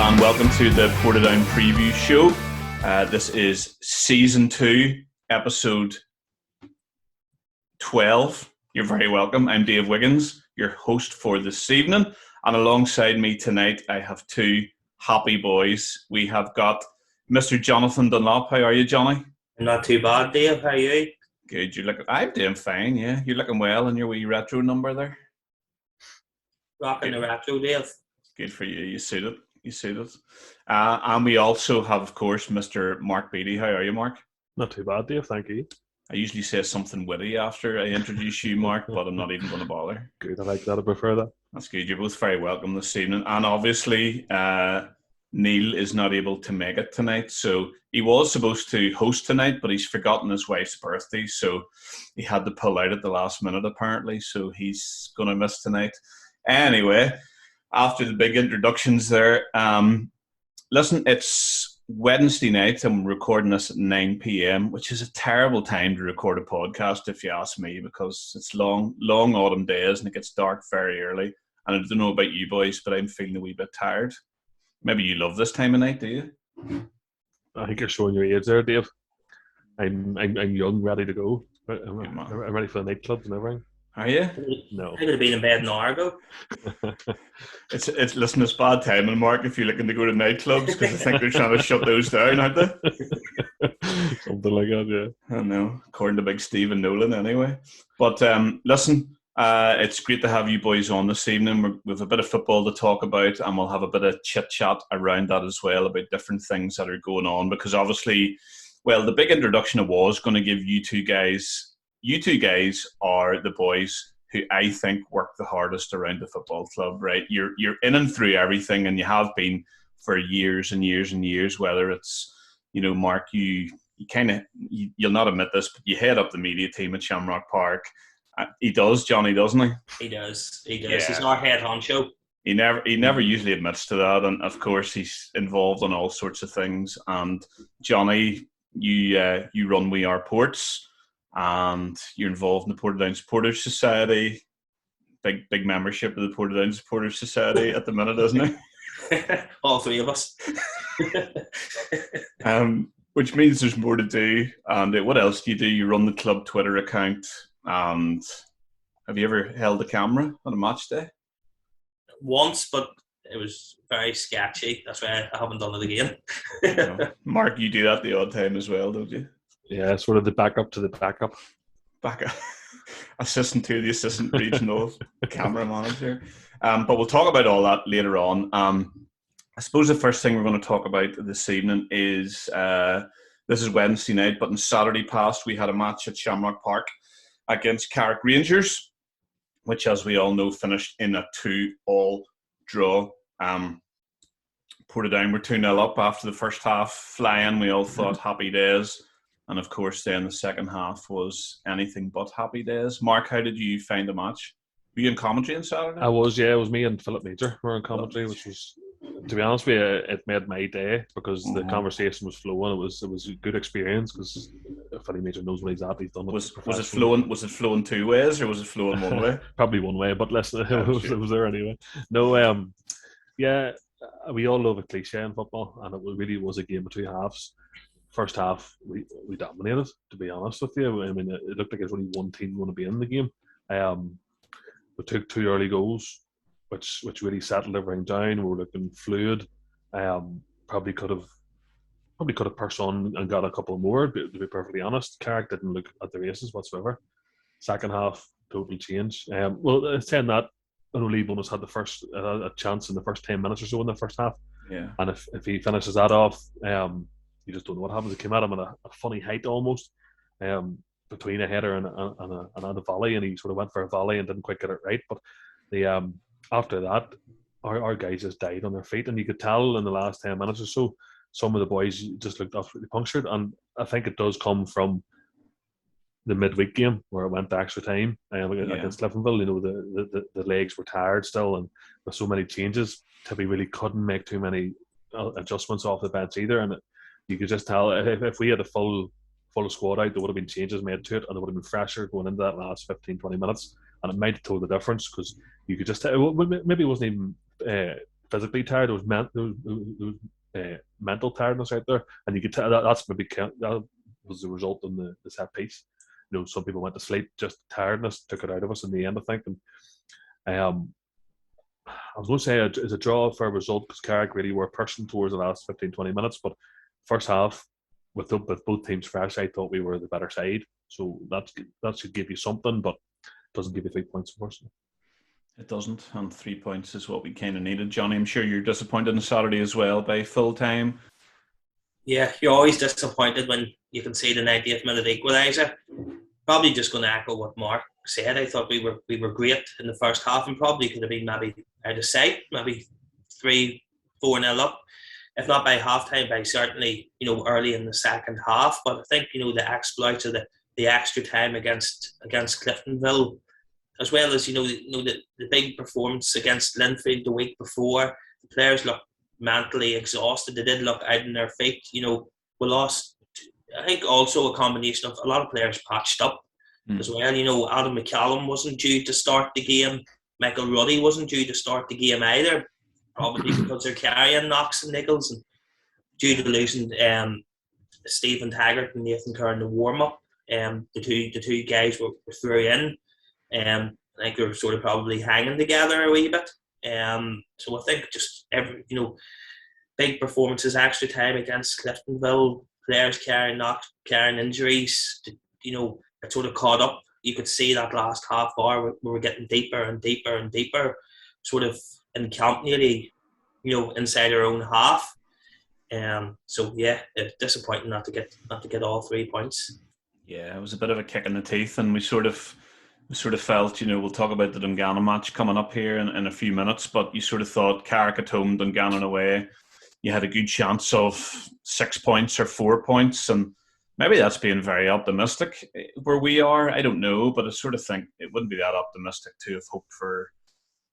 and welcome to the Portadown Preview Show. This is Season 2, Episode 12. You're very welcome. I'm Dave Wiggins, your host for this evening. And alongside me tonight, I have two happy boys. We have got Mr. Jonathan Dunlop. How are you, Jonny? Not too bad, Dave. How are you? Good. I'm doing fine, yeah. You're looking well in your wee retro number there. Rocking the retro, Dave. Good for you. You suit it. And we also have, of course, Mr. Mark Beattie. How are you, Mark? Not too bad, Dave. Thank you. I usually say something witty after I introduce you, Mark, but I'm not even going to bother. Good. I like that. I prefer that. That's good. You're both very welcome this evening. And obviously, Neil is not able to make it tonight. So he was supposed to host tonight, but he's forgotten his wife's birthday. So he had to pull out at the last minute, apparently. So he's going to miss tonight. Anyway, after the big introductions there, listen, it's Wednesday night and we're recording this at 9 p.m, which is a terrible time to record a podcast, if you ask me, because it's long autumn days and it gets dark very early. And I don't know about you boys, but I'm feeling a wee bit tired. Maybe you love this time of night, do you? I think you're showing your age there, Dave. I'm young, ready to go. I'm ready for the nightclubs and everything. Are you? No. I could have been in bed an hour ago. Listen, it's bad timing, Mark, if you're looking to go to nightclubs, because I think they're trying to shut those down, aren't they? Something like that, yeah. I know, according to Big Stephen Nolan, anyway. But listen, it's great to have you boys on this evening. We've a bit of football to talk about, and we'll have a bit of chit-chat around that as well about different things that are going on, because obviously, well, the big introduction I was going to give you two guys are the boys who I think work the hardest around the football club, right? You're in and through everything, and you have been for years and years and years, whether it's, Mark, you kind of, you'll not admit this, but you head up the media team at Shamrock Park. He does, Jonny, doesn't he? He does. Yeah. He's our head honcho. He never usually admits to that, and of course he's involved in all sorts of things. And Jonny, you run We Are Ports, and you're involved in the Portadown Supporters Society. Big membership of the Portadown Supporters Society at the minute, isn't it? All three of us. Which means there's more to do. And what else do? You run the club Twitter account. And have you ever held a camera on a match day? Once, but it was very sketchy. That's why I haven't done it again. Mark, you do that the odd time as well, don't you? Yeah, sort of the backup to the backup. Assistant to the assistant regional camera manager. But we'll talk about all that later on. I suppose the first thing we're going to talk about this evening is, this is Wednesday night, but on Saturday past we had a match at Shamrock Park against Carrick Rangers, which, as we all know, finished in a 2-2 draw. Portadown were 2-0 up after the first half, flying. We all thought happy days. And of course, then the second half was anything but happy days. Mark, how did you find the match? Were you in commentary on Saturday? I was, yeah. It was me and Philip Major were in commentary, which was, to be honest with you, it made my day because the conversation was flowing. It was a good experience because Philip Major knows what he's at. He's done it. Was it flowing? Was it flowing two ways or was it flowing one way? Probably one way, but listen, it was there anyway. No, yeah, we all love a cliche in football, and it really was a game of two halves. First half, we dominated, to be honest with you. I mean, it looked like there's only one team going to be in the game. We took two early goals, which really settled everything down. We were looking fluid. Probably could have pushed on and got a couple more, to be perfectly honest. Carrick didn't look at the races whatsoever. Second half, total change. Well, saying that, only bonus had the first a chance in the first 10 minutes or so in the first half. Yeah. And if he finishes that off, you just don't know what happens. It came at him at a funny height almost, between a header and a volley, and he sort of went for a volley and didn't quite get it right. But after that, our guys just died on their feet, and you could tell in the last 10 minutes or so, some of the boys just looked absolutely punctured. And I think it does come from the midweek game where it went to extra time against Cliftonville. The legs were tired still, and with so many changes, Tippy really couldn't make too many adjustments off the bench either. And you could just tell if we had a full squad out, there would have been changes made to it, and there would have been fresher going into that last 15-20 minutes, and it might have told the difference because you could just tell. Maybe it wasn't even physically tired. There was mental tiredness out there, and you could tell that was the result in the set piece. Some people went to sleep, just tiredness took it out of us in the end, I think. And I was going to say it's a draw for a result because Carrick really were pushing towards the last 15-20 minutes, but first half with both teams fresh, I thought we were the better side. So that should give you something, but it doesn't give you 3 points, unfortunately. It doesn't, and 3 points is what we kind of needed. Jonny, I'm sure you're disappointed on Saturday as well by full time. Yeah, you're always disappointed when you can see the 90th minute equaliser. Probably just going to echo what Mark said. I thought we were great in the first half and probably could have been maybe out of sight, maybe 3-4-0 up, if not by half time, by certainly early in the second half. But I think the exploits of the extra time against Cliftonville, as well as the big performance against Linfield the week before, the players looked mentally exhausted. They did look out on their feet. We lost. I think also a combination of a lot of players patched up as well. Adam McCallum wasn't due to start the game. Michael Ruddy wasn't due to start the game either, probably because they're carrying knocks and niggles and due to losing Stephen Taggart and Nathan Kerr in the warm up. The two guys were through in. I think they were sort of probably hanging together a wee bit. So I think just every big performances, extra time against Cliftonville, players carrying knocks, carrying injuries. It sort of caught up. You could see that last half hour we were getting deeper and deeper and deeper, sort of in camp nearly, inside our own half. So yeah, it's disappointing not to get all 3 points. Yeah, it was a bit of a kick in the teeth, and we sort of felt, we'll talk about the Dungannon match coming up here in a few minutes, but you sort of thought Carrick at home, Dungannon away, you had a good chance of 6 points or 4 points, and maybe that's being very optimistic where we are. I don't know, but I sort of think it wouldn't be that optimistic to have hoped for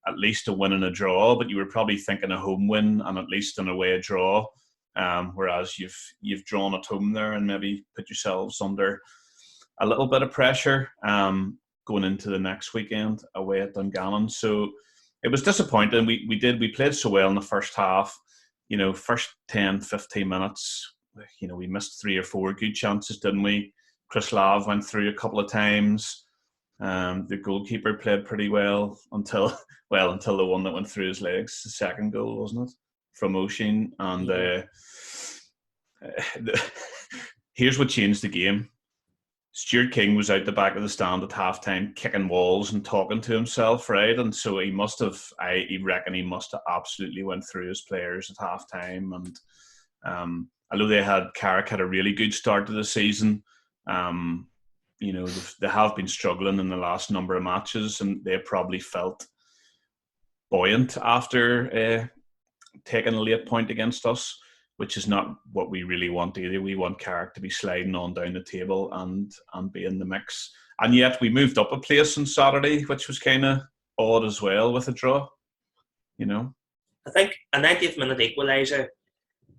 at least a win and a draw, but you were probably thinking a home win and at least an away draw, whereas you've drawn at home there and maybe put yourselves under a little bit of pressure going into the next weekend away at Dungannon. So it was disappointing. We played so well in the first half. First 10, 15 minutes, we missed 3 or 4 good chances, didn't we? Chris Lav went through a couple of times. The goalkeeper played pretty well until the one that went through his legs, the second goal, wasn't it? From Oisin. And here's what changed the game. Stuart King was out the back of the stand at halftime kicking walls and talking to himself, right? And so he must have absolutely went through his players at halftime. And I know Carrick had a really good start to the season. They have been struggling in the last number of matches, and they probably felt buoyant after taking a late point against us, which is not what we really want either. We want Carrick to be sliding on down the table and be in the mix. And yet we moved up a place on Saturday, which was kind of odd as well with a draw, I think a 90th minute equaliser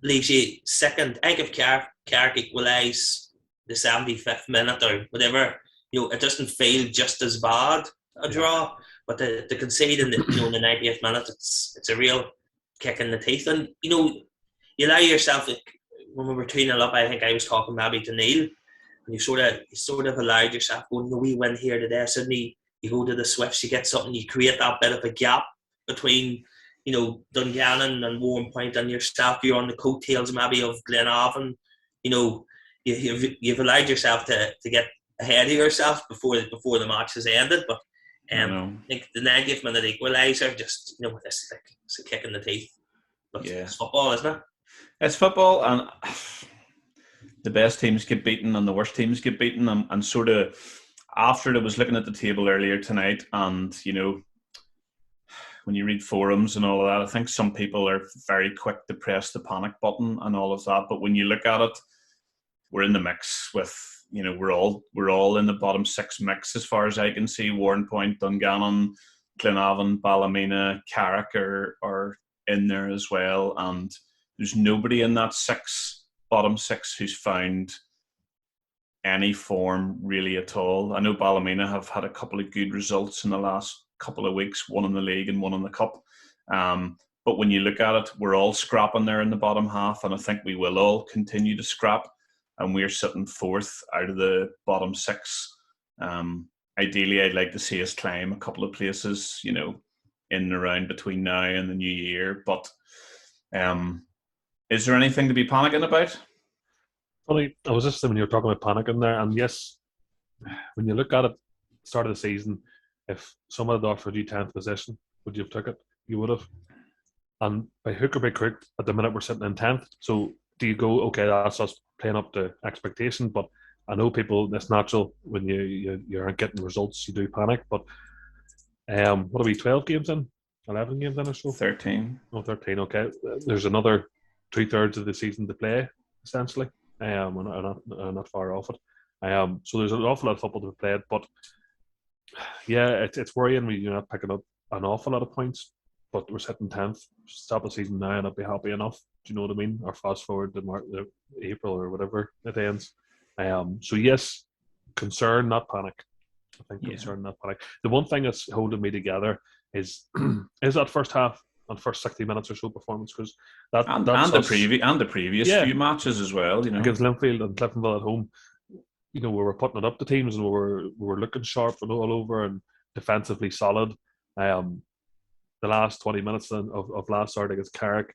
leaves you second. I think if Carrick equalise the 75th minute or whatever, it doesn't feel just as bad a draw. But to concede in the 90th minute, it's a real kick in the teeth. And you allow yourself, when we were 2-0 up, I think I was talking maybe to Neil, and you sort of allowed yourself going, we win here today. Suddenly you go to the Swifts, you get something, you create that bit of a gap between Dungannon and Warren Point and yourself. You're on the coattails maybe of Glenavon. You've allowed yourself to get ahead of yourself before the match has ended. But I think the 90th minute equaliser just it's a kick in the teeth. But it's football, isn't it? It's football, and the best teams get beaten and the worst teams get beaten. And sort of after I was looking at the table earlier tonight, and when you read forums and all of that, I think some people are very quick to press the panic button and all of that. But when you look at it, we're in the mix with, we're all in the bottom 6 mix as far as I can see. Warren Point, Dungannon, Glenavon, Ballymena, Carrick are in there as well. And there's nobody in that bottom 6 who's found any form really at all. I know Ballymena have had a couple of good results in the last couple of weeks, one in the league and one in the cup. But when you look at it, we're all scrapping there in the bottom half, and I think we will all continue to scrap. And we're sitting fourth out of the bottom six. Ideally, I'd like to see us climb a couple of places, in and around between now and the new year. But is there anything to be panicking about? Funny, I was just when you were talking about panicking there, and yes, when you look at it, start of the season, if someone had offered you 10th position, would you have took it? You would have. And by hook or by crook, at the minute we're sitting in 10th. So do you go, okay, that's us playing up to expectation? But I know people, it's natural when you aren't getting results, you do panic. But what are we, 12 games in? 11 games in or so? 13. Oh, 13, okay. There's another 2/3 of the season to play, essentially. We're not far off it. So there's an awful lot of football to be played. But yeah, it's worrying when you're not picking up an awful lot of points. But we're sitting 10th, stop the season now, and I'd be happy enough. Do you know what I mean? Or fast forward to April or whatever it ends. So yes, concern, not panic. I think concern, not panic. The one thing that's holding me together is that first half and first 60 minutes or so performance, because the previous few matches as well. Against Linfield and Cliftonville at home, we were putting it up to teams and we were looking sharp and all over and defensively solid. The last 20 minutes of last start against Carrick,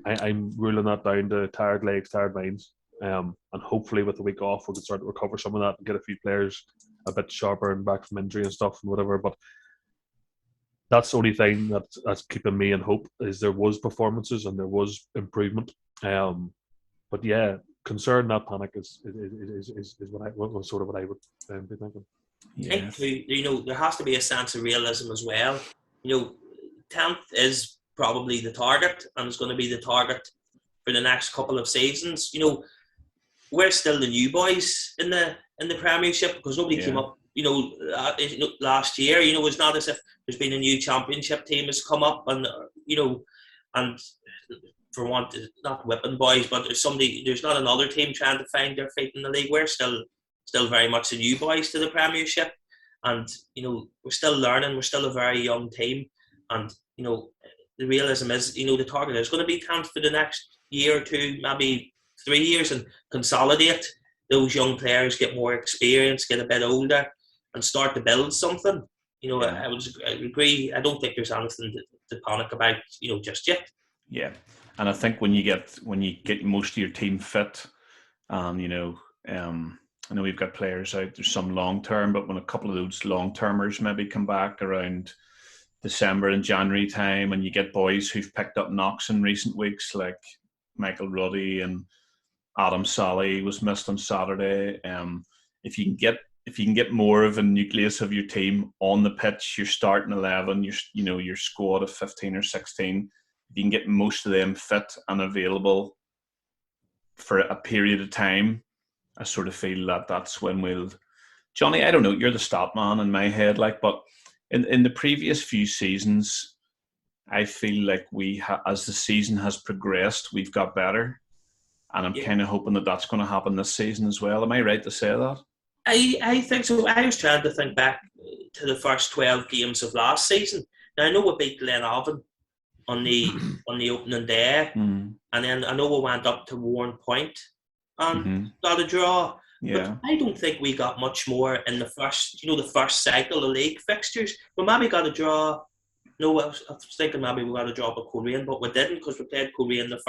I'm ruling that down to tired legs, tired minds. And hopefully with the week off, we can start to recover some of that and get a few players a bit sharper and back from injury and stuff and whatever. But that's the only thing that's keeping me in hope, is there was performances and there was improvement. But yeah, concern, not panic, is what I would be thinking. Yeah. I think there has to be a sense of realism as well. 10th is probably the target, and it's going to be the target for the next couple of seasons. We're still the new boys in the Premiership, because nobody came up. Last year, it's not as if there's been a new Championship team has come up, and and for want, not whipping boys, but there's not another team trying to find their feet in the league. We're still very much the new boys to the Premiership, and we're still learning. We're still a very young team, and the realism is the target is going to be 10th for the next year or two, maybe 3 years, and consolidate those young players, get more experience, get a bit older, and start to build something. I would agree. I don't think there's anything to panic about, just yet. Yeah, and I think when you get most of your team fit, I know we've got players out. There's some long term, but when a couple of those long termers maybe come back around December and January time, and you get boys who've picked up knocks in recent weeks, like Michael Ruddy and Adam Solly was missed on Saturday. If you can get more of a nucleus of your team on the pitch, your starting 11, your squad of 15 or 16, if you can get most of them fit and available for a period of time, I sort of feel that's when we'll. Jonny, I don't know, you're the stat man in my head, but in the previous few seasons, I feel like as the season has progressed, we've got better. And I'm kind of hoping that's going to happen this season as well. Am I right to say that? I think so. I was trying to think back to the first 12 games of last season. Now, I know we beat Glenavon on the opening day. And then I know we went up to Warren Point and got a draw. Yeah. But I don't think we got much more in the first cycle of league fixtures. We maybe got a draw. No, I was thinking maybe we got a draw with Coleraine, but we didn't, because we played Coleraine the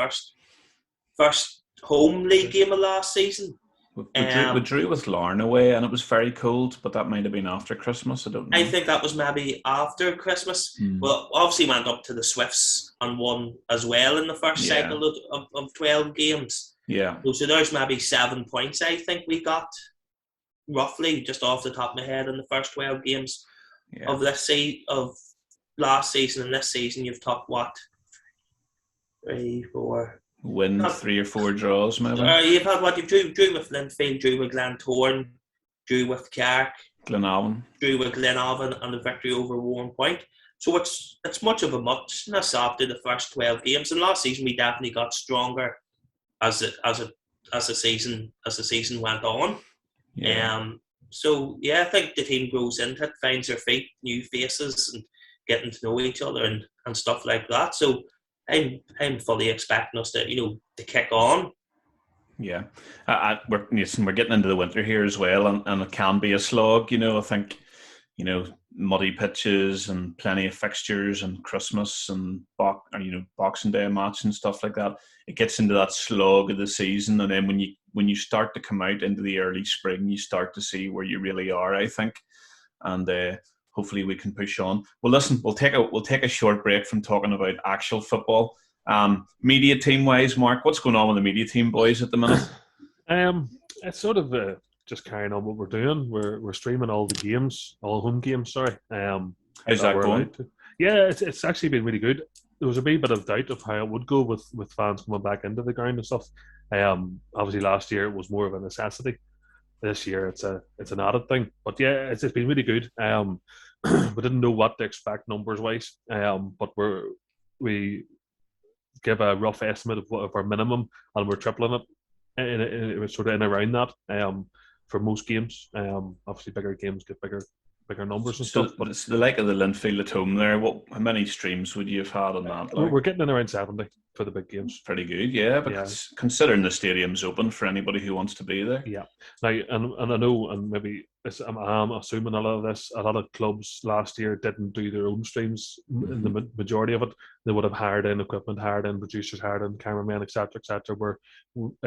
first home league game of last season. We drew with Larne away, and it was very cold, but that might have been after Christmas. I don't know. I think that was maybe after Christmas. Well, obviously went up to the Swifts and won as well in the first cycle of 12 games. Yeah. So there's maybe 7 points I think we got, roughly, just off the top of my head, in the first 12 games of last season. And this season you've topped what? 3, 4... Win 3 or 4 draws, maybe. You've had what? You drew with Linfield, drew with Glentoran, drew with Carrick, Glenavon, drew with Glenavon, and a victory over Warren Point. So it's much of a muchness after the first 12 games. And last season we definitely got stronger as the season went on. Yeah. So I think the team grows into it, finds their feet, new faces, and getting to know each other and stuff like that. So I'm fully expecting us to, to kick on. Yeah, we're getting into the winter here as well, and it can be a slog. I think, muddy pitches and plenty of fixtures and Christmas and Boxing Day match and stuff like that. It gets into that slog of the season, and then when you start to come out into the early spring, you start to see where you really are, I think, and hopefully we can push on. Well, listen, we'll take a short break from talking about actual football. Media team wise, Mark, what's going on with the media team boys at the minute? It's sort of just carrying on what we're doing. We're streaming all the games, all home games. Sorry. How's that going? Yeah, it's actually been really good. There was a wee bit of doubt of how it would go with fans coming back into the ground and stuff. Obviously last year it was more of a necessity. This year it's an added thing. But yeah, it's been really good. We didn't know what to expect numbers wise. But we give a rough estimate of our minimum, and we're tripling it. It was sort of in around that for most games. Obviously, bigger games get bigger numbers and stuff. But it's the like of the Linfield at home there. How many streams would you have had on that? We're getting in around 70 for the big games. Pretty good, yeah. Because considering the stadium's open for anybody who wants to be there. Yeah. Now, and I know, and maybe I'm assuming a lot of clubs last year didn't do their own streams. In the majority of it, they would have hired in equipment, hired in producers, hired in cameramen, etc., etc. Where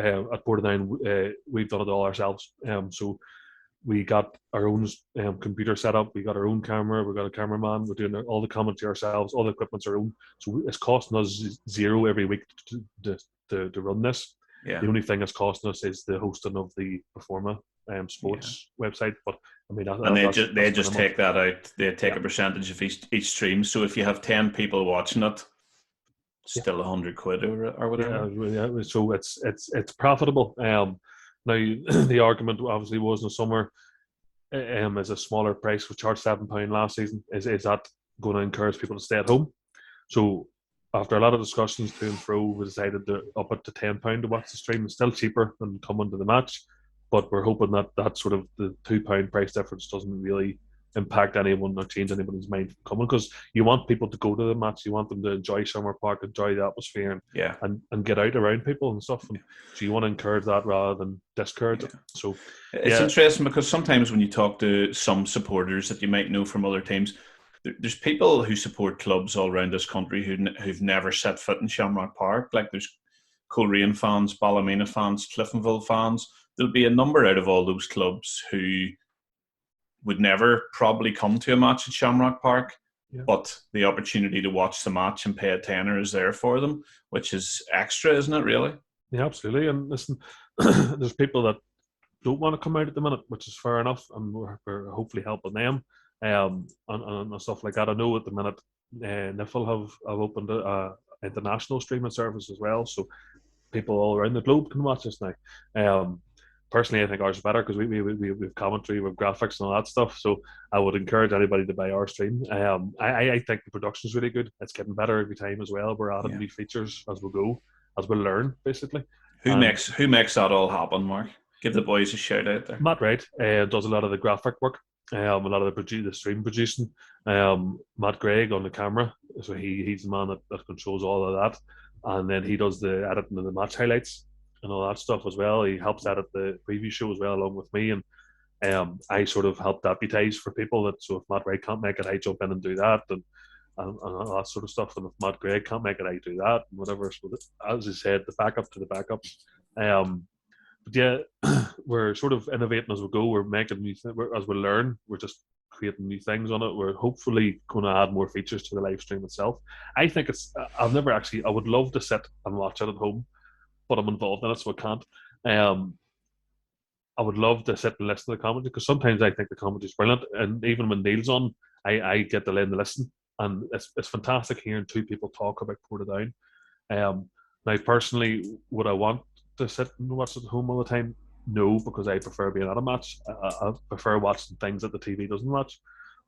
at Borderline, we've done it all ourselves. So we got our own computer set up. We got our own camera. We got a cameraman. We're doing all the commentary ourselves. All the equipment's our own. So it's costing us zero every week to run this. Yeah. The only thing that's costing us is the hosting of the Performa sports website. But I mean, they just take that out. They take a percentage of each stream. So if you have 10 people watching it, still £100 or whatever. Yeah. So it's profitable. Now, the argument obviously was in the summer, is a smaller price. We charged £7 last season. Is that going to encourage people to stay at home? So after a lot of discussions to and fro, we decided to up it to £10 to watch the stream. It's still cheaper than coming to the match, but we're hoping that sort of the £2 price difference doesn't really impact anyone or change anybody's mind from coming, because you want people to go to the match. You want them to enjoy Summer Park, enjoy the atmosphere, and get out around people and stuff. And so you want to encourage that rather than discourage it. So it's interesting, because sometimes when you talk to some supporters that you might know from other teams, there's people who support clubs all around this country who've never set foot in Shamrock Park. Like there's Coleraine fans, Ballymena fans, Cliftonville fans. There'll be a number out of all those clubs who would never probably come to a match at Shamrock Park, but the opportunity to watch the match and pay a tenner is there for them, which is extra, isn't it, really? Yeah, absolutely. And listen, there's people that don't want to come out at the minute, which is fair enough, and we're hopefully helping them and stuff like that. I know at the minute Niffle have opened an international streaming service as well, so people all around the globe can watch us now. Personally, I think ours is better because we have commentary, we have graphics and all that stuff. So I would encourage anybody to buy our stream. I think the production is really good. It's getting better every time as well. We're adding new features as we go, as we learn, basically. Who makes that all happen, Mark? Give the boys a shout out there. Matt Wright does a lot of the graphic work, a lot of the stream producing. Matt Gregg on the camera, so he's the man that controls all of that, and then he does the editing of the match highlights and all that stuff as well. He helps edit the preview show as well along with me, and I sort of help deputise for people that, so if Matt Wright can't make it, I jump in and do that and all that sort of stuff, and if Matt Gregg can't make it, I do that and whatever. So as I said, the backup to the backups. But yeah, we're sort of innovating as we go. We're making new things as we learn. We're just creating new things on it. We're hopefully going to add more features to the live stream itself. I think I would love to sit and watch it at home, but I'm involved in it, so I can't. I would love to sit and listen to the commentary, because sometimes I think the commentary is brilliant, and even when Neil's on, I get to lend the listen, and it's fantastic hearing two people talk about Portadown. Now, personally, would I want to sit and watch it at home all the time? No, because I prefer being at a match. I prefer watching things that the TV doesn't watch,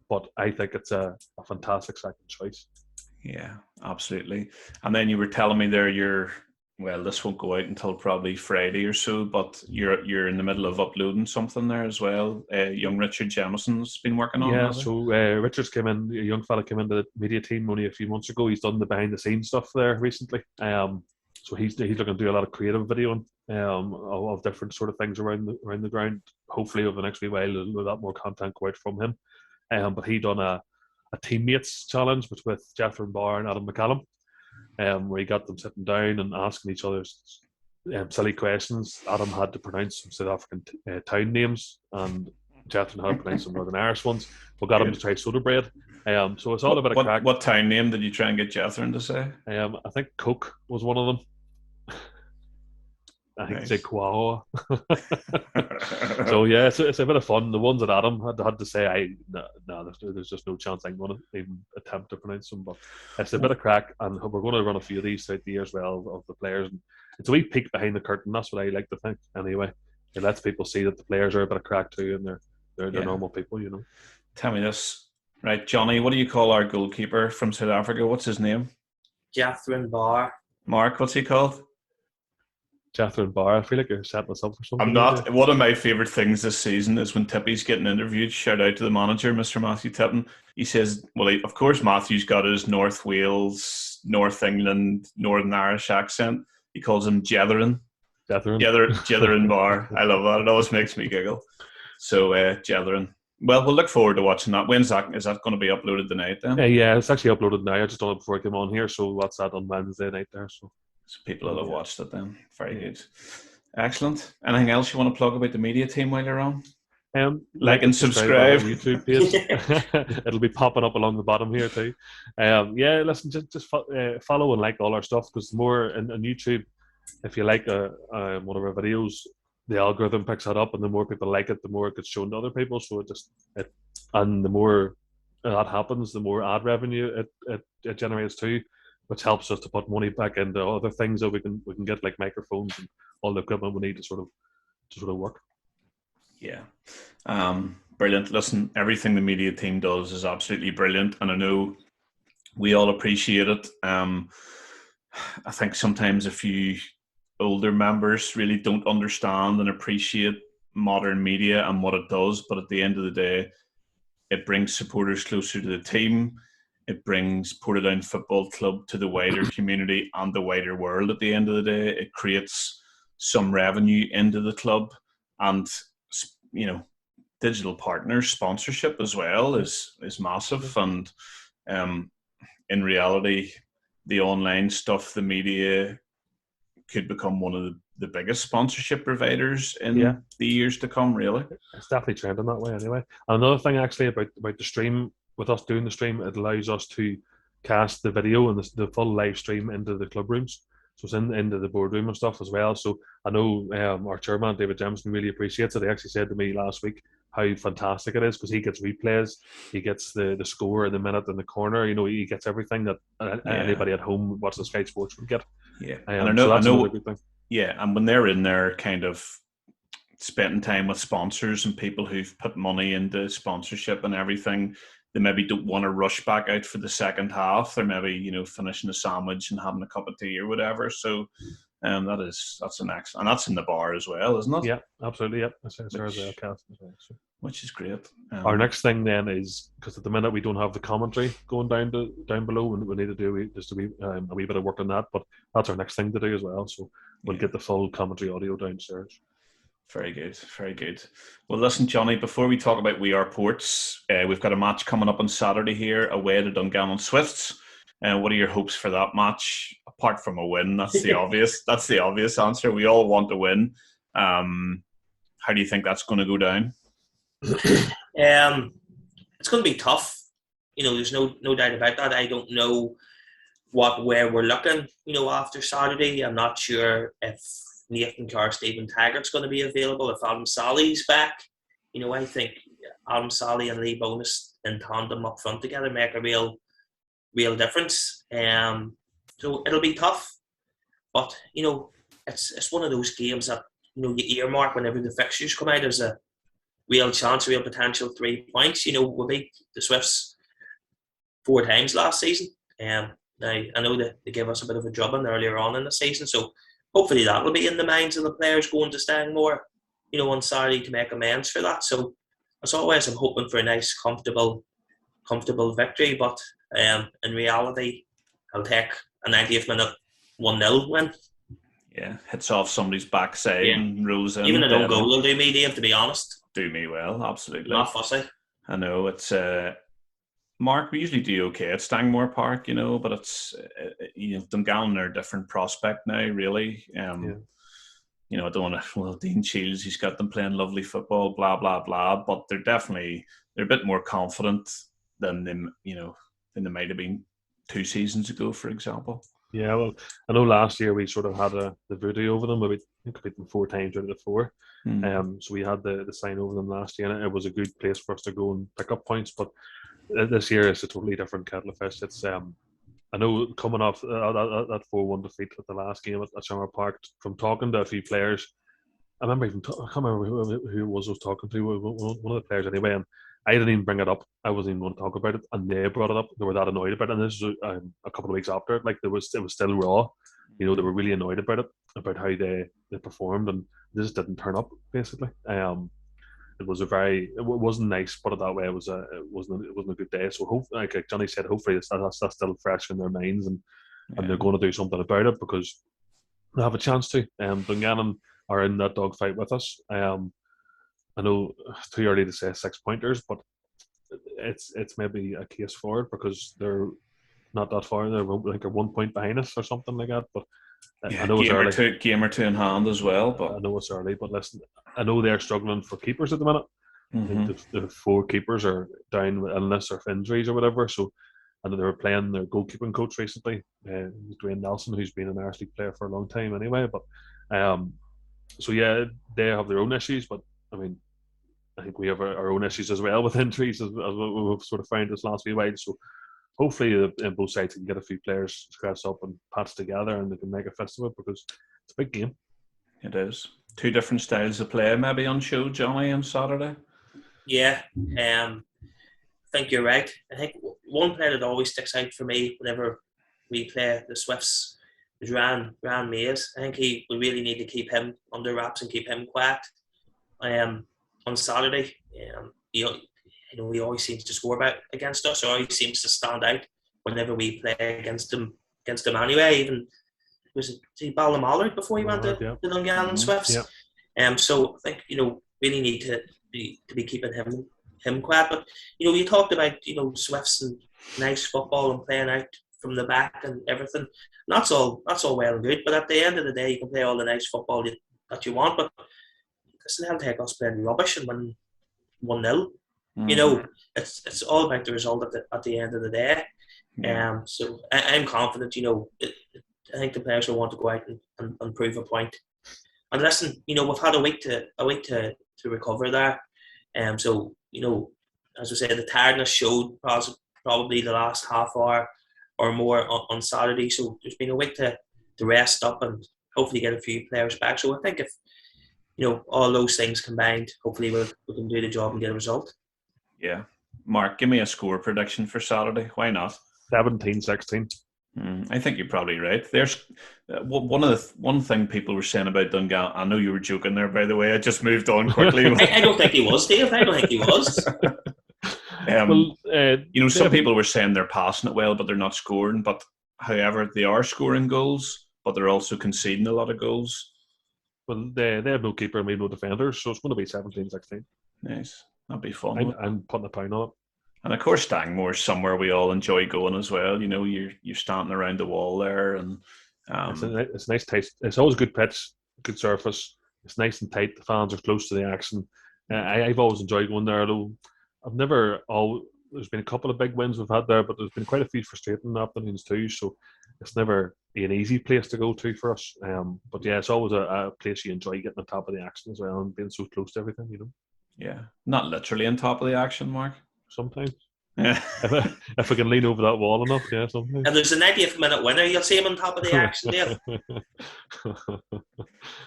but I think it's a fantastic second choice. Yeah, absolutely. And then you were telling me there you're well, this won't go out until probably Friday or so, but you're in the middle of uploading something there as well. Young Richard Jamison's been working on Yeah, that. so Richards came in, a young fella came into the media team only a few months ago. He's done the behind the scenes stuff there recently. So he's looking to do a lot of creative videoing of different sort of things around the ground. Hopefully over the next wee while, there's a lot more content go out from him. But he done a teammates challenge with Jethro Barr and Adam McCallum, where he got them sitting down and asking each other silly questions. Adam had to pronounce some South African town names, and Jethro had to pronounce some Northern Irish ones. We got him to try soda bread. So it's all a bit of crack. What town name did you try and get Jethro to say? I think Coke was one of them. I think nice. He said Quahoa. So yeah, it's a bit of fun. The ones that Adam had to say, there's just no chance I'm going to even attempt to pronounce them. But it's a bit of crack, and we're going to run a few of these throughout the year as well of the players. And it's a wee peek behind the curtain. That's what I like to think. Anyway, it lets people see that the players are a bit of crack too, and they're normal people, you know. Tell me this, right, Jonny? What do you call our goalkeeper from South Africa? What's his name? Jethro Barr. Mark, what's he called? Jethro Barr. I feel like you're setting us up for something. I'm not. One of my favourite things this season is when Tippy's getting interviewed. Shout out to the manager, Mr. Matthew Tippin. He says, well, of course, Matthew's got his North Wales, North England, Northern Irish accent. He calls him Jethrin. Jethrin Barr. I love that. It always makes me giggle. So, Jethrin. Well, we'll look forward to watching that. When's that? Is that going to be uploaded tonight then? Yeah, it's actually uploaded now. I just done it before I came on here. So what's that on Wednesday night there? So people will have watched it then. Very good. Excellent. Anything else you want to plug about the media team while you're on? Like and subscribe. YouTube page. It'll be popping up along the bottom here too. Listen, just follow and like all our stuff, because more on YouTube, if you like one of our videos, the algorithm picks that up, and the more people like it, the more it gets shown to other people. So and the more that happens, the more ad revenue it generates too, which helps us to put money back into other things that we can get, like microphones and all the equipment we need to sort of work. Yeah. Brilliant. Listen, everything the media team does is absolutely brilliant, and I know we all appreciate it. I think sometimes a few older members really don't understand and appreciate modern media and what it does, but at the end of the day, it brings supporters closer to the team. It brings Portadown Football Club to the wider community and the wider world at the end of the day. It creates some revenue into the club, and, you know, digital partners sponsorship as well is massive. And in reality, the online stuff, the media could become one of the biggest sponsorship providers in the years to come, really. It's definitely trending that way anyway. And another thing actually about the stream, with us doing the stream, it allows us to cast the video and the full live stream into the club rooms. So it's into the boardroom and stuff as well. So I know our chairman, David Jameson, really appreciates it. He actually said to me last week how fantastic it is, because he gets replays, he gets the score in the minute in the corner. You know, he gets everything that anybody at home watching Sky Sports would get. Yeah, and I know. Yeah, and when they're in there, kind of spending time with sponsors and people who've put money into sponsorship and everything, they maybe don't want to rush back out for the second half. They're maybe, you know, finishing a sandwich and having a cup of tea or whatever. So that's an excellent, and that's in the bar as well, isn't it? Yeah, absolutely. Yep, which is great. Our next thing then is, because at the minute we don't have the commentary going down below, and we need to do a wee bit of work on that. But that's our next thing to do as well. So we'll get the full commentary audio downstairs. Very good, very good. Well, listen, Jonny, before we talk about We Are Ports, we've got a match coming up on Saturday here away to Dungannon Swifts. What are your hopes for that match? Apart from a win, that's the obvious. That's the obvious answer. We all want to win. How do you think that's going to go down? It's going to be tough. You know, there's no doubt about that. I don't know where we're looking. You know, after Saturday, I'm not sure if Nathan Carr, Stephen Taggart's going to be available, if Adam Sally's back. You know, I think Adam Sally and Lee Bonus in tandem up front together make a real difference. So it'll be tough, but you know, it's one of those games that, you know, you earmark whenever the fixtures come out as a real chance, real potential 3 points. You know, we beat the Swifts 4 times last season. Now I know that they gave us a bit of a drubbing earlier on in the season, so hopefully that will be in the minds of the players going to Stanmore, on Saturday to make amends for that. So as always, I'm hoping for a nice, comfortable victory. But in reality, I'll take a 90th minute 1-0 win. Yeah, hits off somebody's backside and rolls in. Even an own goal will do me, Dave, to be honest. Do me well, absolutely. Not fussy. I know, it's Mark, we usually do okay at Stangmore Park, but it's Dungannon are a different prospect now, really. I don't want to. Well, Dean Shields, he's got them playing lovely football, blah blah blah. But they're a bit more confident than them, than they might have been 2 seasons ago, for example. Yeah, well, I know last year we sort of had the voodoo over them. We beat them 4 times out of the 4. So we had the sign over them last year, and it was a good place for us to go and pick up points. But this year it's a totally different kettle of fish. It's I know coming off that 4-1 defeat at the last game at Summer Park, from talking to a few players, I remember I can't remember who it was I was talking to, one of the players anyway, and I didn't even bring it up. I wasn't even going to talk about it, and they brought it up. They were that annoyed about it, and this was a couple of weeks after it. Like, it was still raw. They were really annoyed about it, about how they performed, and they just didn't turn up, basically. It wasn't nice, put it that way. It wasn't a good day. So like Jonny said, hopefully that's still fresh in their minds, and they're going to do something about it, because they have a chance to. Dungannon are in that dogfight with us. I know it's too early to say 6 pointers, but it's maybe a case for it, because they're not that far. They're like 1 point behind us or something like that. But I know it's early. Game or two in hand as well. But I know it's early. But listen, I know they're struggling for keepers at the minute. I think the 4 keepers are down with illness or injuries or whatever. So I know they were playing their goalkeeping coach recently, Dwayne Nelson, who's been an Irish League player for a long time anyway. But so yeah, they have their own issues. But I mean, I think we have our own issues as well with injuries, as we've sort of found this last few while. So hopefully both sides can get a few players scratched up and patched together, and they can make a fist of it, because it's a big game. It is. 2 different styles of play maybe on show, Jonny, on Saturday. Yeah, I think you're right. I think one player that always sticks out for me whenever we play the Swifts is Ryan Mays. I think we really need to keep him under wraps and keep him quiet. On Saturday, he always seems to score against us, or always seems to stand out whenever we play against him anyway. Even was he Ballymallard before he went to the Dungannon Swifts? Yeah. So I think really need to be keeping him quiet. But you talked about Swifts and nice football and playing out from the back and everything. And that's all well and good. But at the end of the day, you can play all the nice football that you want, but they'll take us playing rubbish and win 1-0. It's all about the result at the end of the day. So I'm confident. I think the players will want to go out and prove a point. And listen, we've had a week to recover there. So as we say, the tiredness showed probably the last half hour or more on Saturday. So there's been a week to rest up and hopefully get a few players back. So I think if all those things combined, hopefully we can do the job and get a result. Yeah. Mark, give me a score prediction for Saturday. Why not? 17-16. I think you're probably right. There's one thing people were saying about Dungannon. I know you were joking there, by the way. I just moved on quickly. I don't think he was, Dave. I don't think he was. Some people were saying they're passing it well, but they're not scoring. But however, they are scoring goals, but they're also conceding a lot of goals. Well, they have no keeper and we have no defenders, so it's going to be 17-16. Nice. That'd be fun. I'm putting a pound on it. And of course, Stangmore's somewhere we all enjoy going as well. You're standing around the wall there, and it's nice taste. It's always a good pitch, good surface. It's nice and tight. The fans are close to the action. I've always enjoyed going there. Although there's been a couple of big wins we've had there, but there's been quite a few frustrating happenings too. So it's never an easy place to go to for us. But yeah, it's always a place you enjoy getting on top of the action as well and being so close to everything. Yeah, not literally on top of the action, Mark. Sometimes. Yeah. if I can lean over that wall enough, yeah, sometimes. If there's a 90th minute winner, you'll see him on top of the action, Dave.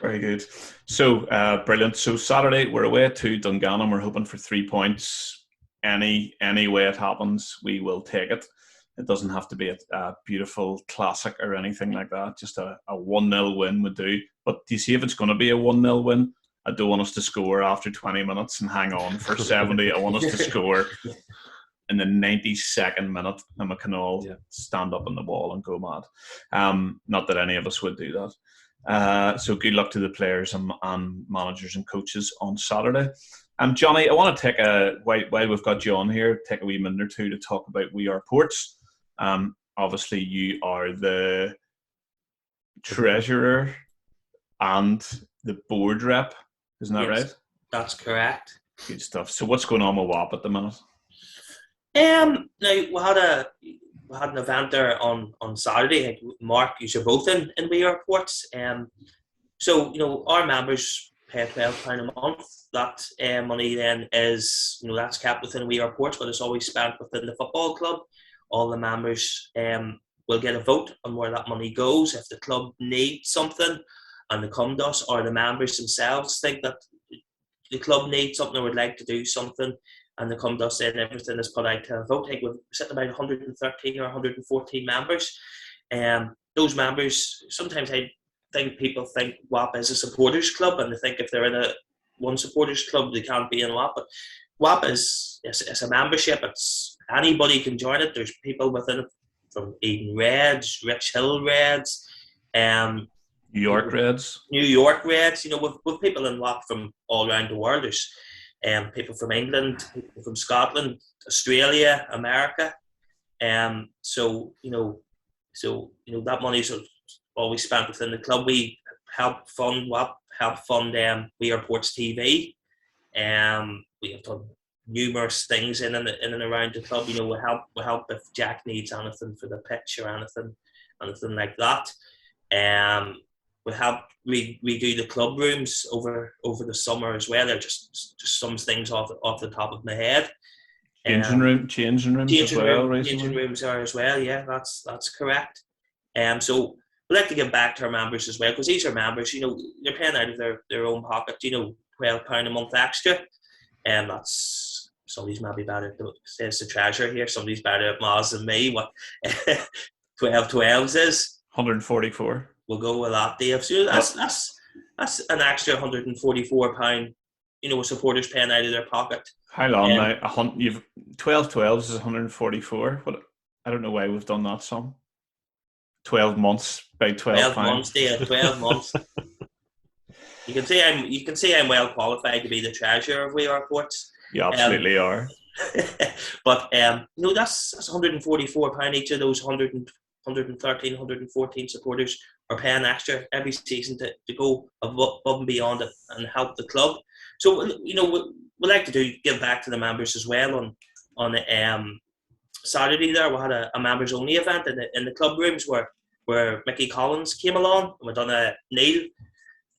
Very good. So, brilliant. So, Saturday, we're away to Dungannon. We're hoping for 3 points. Any way it happens, we will take it. It doesn't have to be a beautiful classic or anything like that. Just a 1-0 win would do. But do you see, if it's going to be a 1-0 win, I don't want us to score after 20 minutes and hang on for 70. I want us to score in the 92nd minute, and we can all stand up on the wall and go mad. Not that any of us would do that. So good luck to the players and managers and coaches on Saturday. Jonny, I want to take while we've got you on here, take a wee minute or two to talk about We Are Ports. Obviously, you are the treasurer and the board rep, isn't that right? That's correct. Good stuff. So what's going on with WAP at the minute? Now we had an event there on Saturday. Mark, you're both in We Are Ports. So our members pay £12 a month. That money then is that's kept within We Are Ports, but it's always spent within the football club. All the members will get a vote on where that money goes. If the club needs something and they come to us, or the members themselves think that the club needs something or would like to do something, and they come to us, and everything is put out to a vote. I think we're sitting about 113 or 114 members. Those members, sometimes I think people think WAP is a supporters club, and they think if they're in one supporters club, they can't be in WAP. But WAP is a membership. It's anybody can join it. There's people within it from Eden Reds, Rich Hill Reds, New York Reds. With people in WAP from all around the world. There's people from England, people from Scotland, Australia, America. So that money's always spent within the club. We help fund WAP, help fund We Are Ports TV. We have done numerous things in and around the club. We help if Jack needs anything for the pitch or anything like that. We help redo the club rooms over the summer as well. They're just some things off the top of my head. Changing rooms are as well. Yeah, that's correct. So we like to give back to our members as well, because these are members. They're paying out of their own pocket. £12 a month extra. That's somebody's maybe better. Says the treasurer here. Somebody's better at maths than me. What 12 is? 144. We'll go with that, Dave. So that's an extra £144. Supporters paying out of their pocket. How long now? You've 12 is 144. But I don't know why we've done that sum. 12 months by 12 months, Dave. 12 months. You can say I'm well qualified to be the treasurer of We Are Ports. You absolutely are. But that's £144 each of those 113, 114 supporters are paying extra every season to go above and beyond it and help the club. So we like to give back to the members as well. On Saturday there, we had a members only event in the club rooms where Mickey Collins came along, and we done a Neil,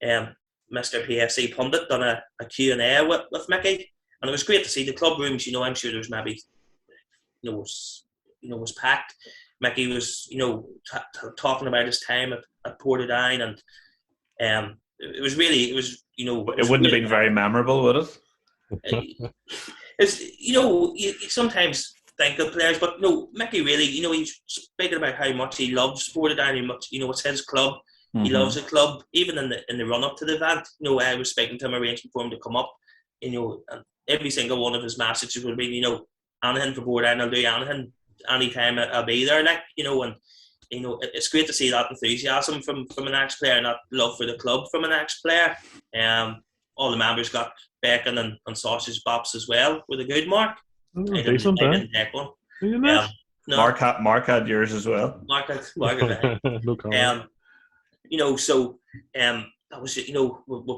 Mr. PFC pundit, done a Q&A with Mickey, and it was great to see the club rooms. I'm sure there's maybe was packed. Mickey was talking about his time at Portadown, and it was it wouldn't have been very memorable, would it? You sometimes think of players, but Mickey really, he's speaking about how much he loves Portadown, and much, it's his club. Mm-hmm. He loves the club. Even in the run up to the event, I was speaking to him, arranging for him to come up. And every single one of his messages would be, anything for Portadown, I'll do anything, anytime I'll be there. And it's great to see that enthusiasm from an ex-player, and that love for the club from an ex-player. All the members got bacon and sausage bops as well with a good Mark. I didn't take one. No. Mark had yours as well. Mark had no comment. So that was we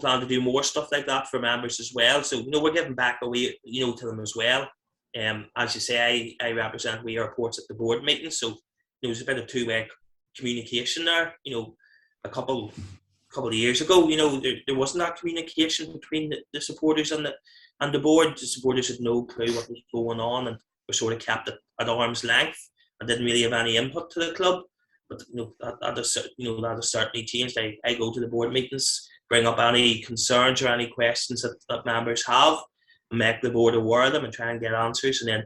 plan to do more stuff like that for members as well. So we're giving back away to them as well. As you say, I represent We Are Ports at the board meeting, so there's a bit of two-way communication there. A couple of years ago, there wasn't that communication between the supporters and the board. The supporters had no clue what was going on, and were sort of kept at arm's length and didn't really have any input to the club. But that has certainly changed. I go to the board meetings, bring up any concerns or any questions that members have, and make the board aware of them and try and get answers, and then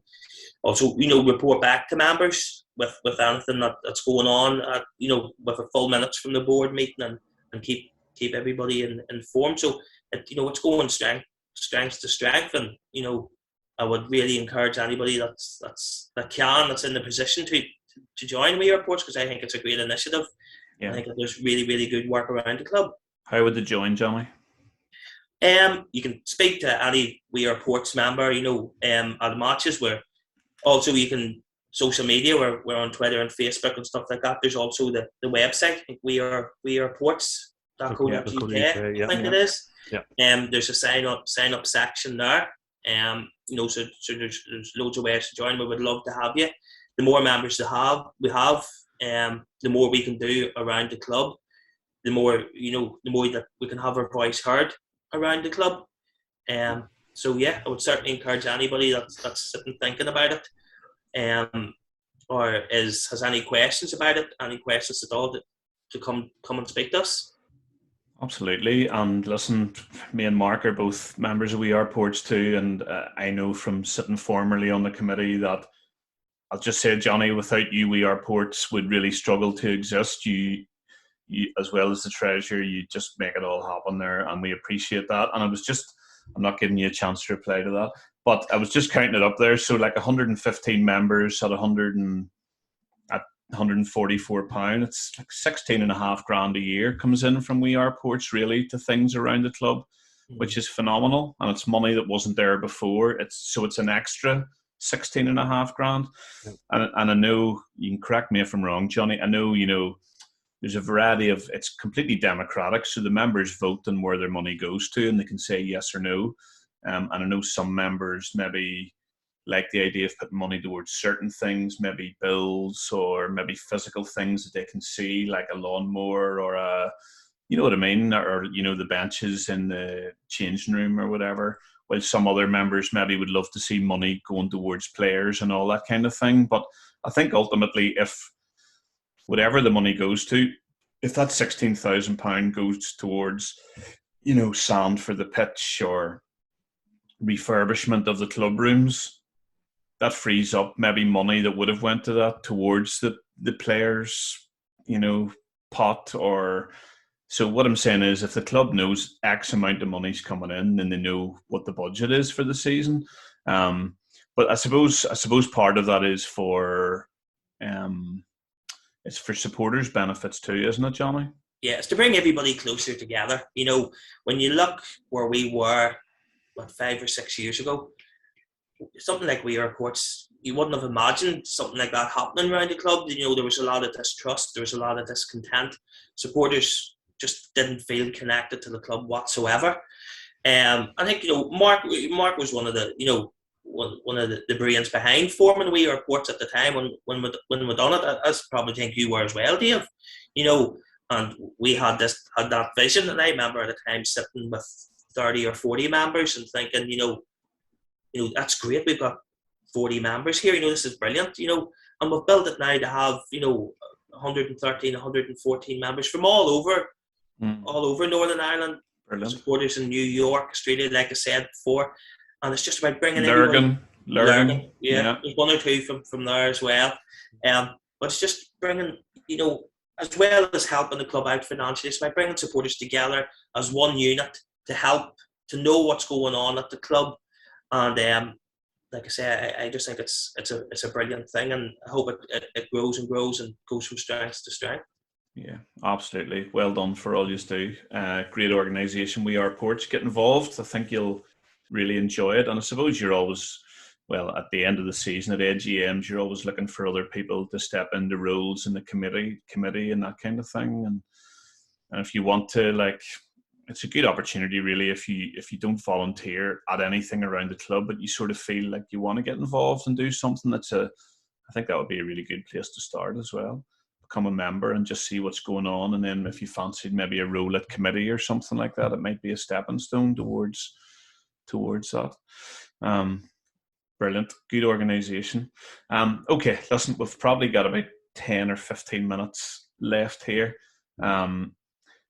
also report back to members with anything that's going on, with a full minutes from the board meeting and keep everybody informed. So it's going strength to strength, and I would really encourage anybody that's in the position to join We Are Ports, because I think it's a great initiative. Yeah. I think that there's really, really good work around the club. How would they join, Jonny? You can speak to any We Are Ports member, at matches. Where also you can social media. We're on Twitter and Facebook and stuff like that. There's also the website. I think we are ports.co.uk. I think it is. Yeah. There's a sign up section there. So there's loads of ways to join. We would love to have you. The more members we have, the more we can do around the club. The more that we can have our voice heard around the club. So yeah, I would certainly encourage anybody that's sitting thinking about it, or has any questions about it, any questions at all, to come and speak to us. Absolutely. And listen, me and Mark are both members of We Are Ports too, and I know from sitting formerly on the committee that, I'll just say, Jonny, without you, We Are Ports would really struggle to exist. You as well as the treasurer, you just make it all happen there, and we appreciate that. And I'm not giving you a chance to reply to that, but I was just counting it up there. So like 115 members at £144, it's like 16.5 grand a year comes in from We Are Ports really to things around the club, which is phenomenal. And it's money that wasn't there before. It's an extra 16.5 grand. Yeah. And I know, you can correct me if I'm wrong, Jonny, I know, there's a variety of, it's completely democratic. So the members vote on where their money goes to, and they can say yes or no. And I know some members maybe like the idea of putting money towards certain things, maybe bills or maybe physical things that they can see, like a lawnmower or you know what I mean? Or, the benches in the changing room or whatever. While some other members maybe would love to see money going towards players and all that kind of thing. But I think ultimately, if whatever the money goes to, if that £16,000 goes towards, sand for the pitch or refurbishment of the club rooms, that frees up maybe money that would have went to that towards the players, pot. Or so what I'm saying is, if the club knows X amount of money's coming in, then they know what the budget is for the season. But I suppose part of that is for it's for supporters' benefits too, isn't it, Jonny? Yeah, it's to bring everybody closer together. When you look where we were, 5 or 6 years ago, something like We Are Ports, you wouldn't have imagined something like that happening around the club. There was a lot of distrust, there was a lot of discontent. Supporters just didn't feel connected to the club whatsoever. I think Mark was one of the brains behind forming We Are Ports at the time when we done it. I probably think you were as well, Dave. And we had that vision, and I remember at the time sitting with 30 or 40 members and thinking, that's great. We've got 40 members here. This is brilliant. And we've built it now to have 113, 114 members from all over Northern Ireland. Brilliant. Supporters in New York, Australia, like I said before. And it's just about bringing Lurgan. Yeah, there's one or two from there as well. But it's just bringing, as well as helping the club out financially, it's about bringing supporters together as one unit to help, to know what's going on at the club. And like I say, I just think it's a brilliant thing, and I hope it grows and grows and goes from strength to strength. Yeah, absolutely. Well done for all you do. Great organisation, We Are Ports. Get involved. I think you'll really enjoy it. And I suppose you're always, at the end of the season at AGMs, you're always looking for other people to step into roles in the committee and that kind of thing. And if you want to, it's a good opportunity really if you don't volunteer at anything around the club, but you sort of feel like you want to get involved and do something. I think that would be a really good place to start as well. Become a member and just see what's going on, and then if you fancied maybe a role at committee or something like that, it might be a stepping stone towards that. Brilliant, good organisation. Okay, listen, we've probably got about 10 or 15 minutes left here.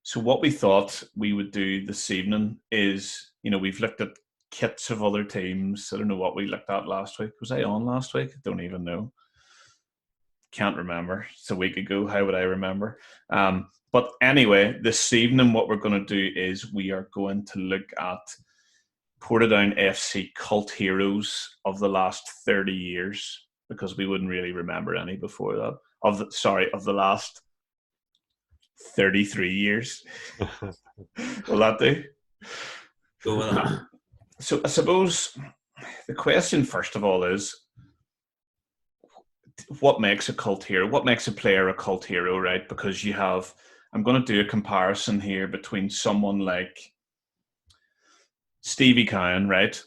So what we thought we would do this evening is, we've looked at kits of other teams. I don't know what we looked at last week. Was I on last week? I don't even know. Can't remember. It's a week ago. How would I remember? But anyway, this evening what we're going to do is we are going to look at Portadown FC cult heroes of the last 30 years, because we wouldn't really remember any before that. Of the last 33 years. Will that do? Go with that. So I suppose the question, first of all, is what makes a cult hero? What makes a player a cult hero, right? Because I'm going to do a comparison here between someone like Stevie Cowan, right?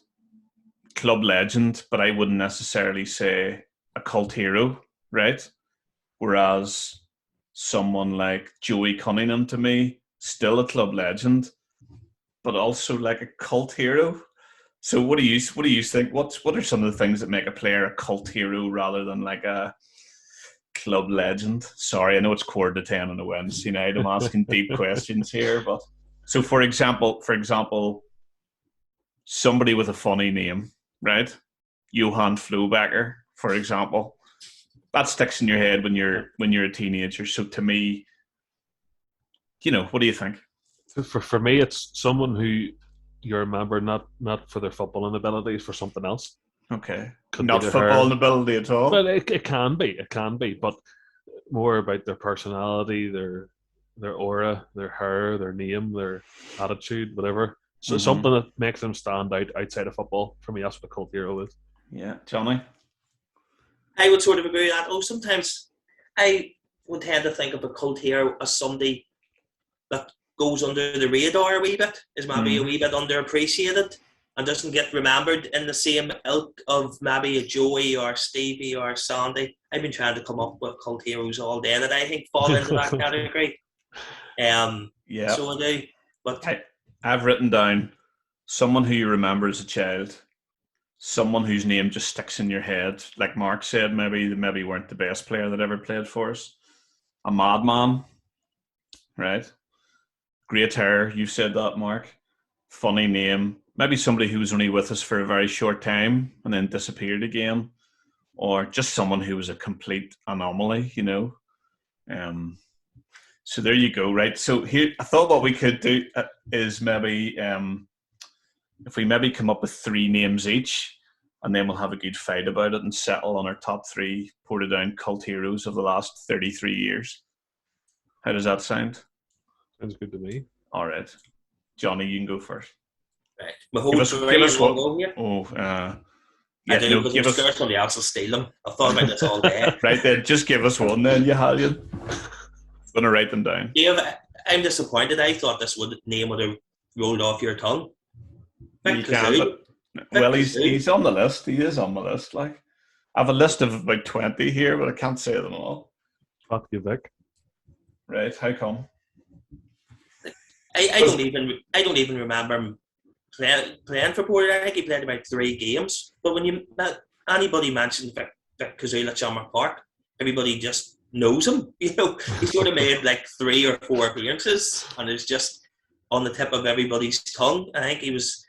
Club legend, but I wouldn't necessarily say a cult hero, right? Whereas someone like Joey Cunningham, to me, still a club legend, but also like a cult hero. So what do you think? What are some of the things that make a player a cult hero rather than like a club legend? Sorry, I know it's 9:45 on a Wednesday night. I'm asking deep questions here, but so for example, somebody with a funny name, right? Johan Flobacker, for example. That sticks in your head when you're a teenager. So to me, what do you think? For me, it's someone who you remember not for their footballing abilities, for something else. Okay. Not footballing ability at all? Well, it can be, but more about their personality, their aura, their hair, their name, their attitude, whatever. So something that makes them stand out outside of football. For me, that's what a cult hero is. Yeah. Jonny? I would sort of agree with that. Sometimes I would tend to think of a cult hero as somebody that goes under the radar a wee bit, is maybe a wee bit underappreciated and doesn't get remembered in the same ilk of maybe a Joey or Stevie or Sandy. I've been trying to come up with cult heroes all day that I think fall into that category. Yeah. So I do. But I've written down someone who you remember as a child, someone whose name just sticks in your head. Like Mark said, maybe weren't the best player that ever played for us. A madman, right? Great hair, you said that, Mark. Funny name. Maybe somebody who was only with us for a very short time and then disappeared again. Or just someone who was a complete anomaly, So there you go, right? So here, I thought what we could do is maybe, if we maybe come up with 3 names each, and then we'll have a good fight about it and settle on our top 3 Portadown cult heroes of the last 33 years. How does that sound? Sounds good to me. All right. Jonny, you can go first. right. My whole career give us one what, go here. yeah, I do, because I'm scared somebody else will steal them. I've thought about this all day. Right then, just give us one then, you Hallion. I'm going to write them down. Yeah, I'm disappointed. I thought this name would have rolled off your tongue. You can, well, he's on the list. He is on the list. Like, I have a list of about 20 here, but I can't say them all. Fuck you, Vic. Right? How come? I don't even remember him playing for Portadown. I think he played about 3 games. But when anybody mentions Vic Kazula at Shamrock Park, everybody just knows him. He sort of made like 3 or 4 appearances, and it's just on the tip of everybody's tongue. I think he's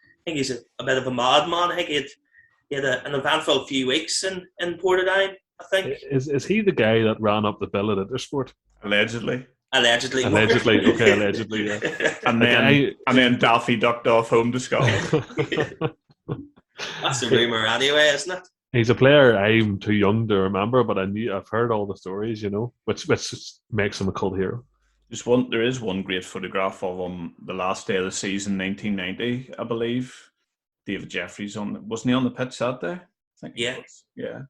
a bit of a madman. I think he had an eventful few weeks in Portadown, I think. Is he the guy that ran up the bill at Intersport? Allegedly. Allegedly, okay, allegedly, yeah. And then Daffy ducked off home to Scotland. That's the rumour anyway, isn't it? He's a player I'm too young to remember, but I've heard all the stories, which makes him a cult hero. There is one great photograph of him the last day of the season, 1990, I believe. David Jeffries wasn't he on the pitch that day? I think he was. Yeah.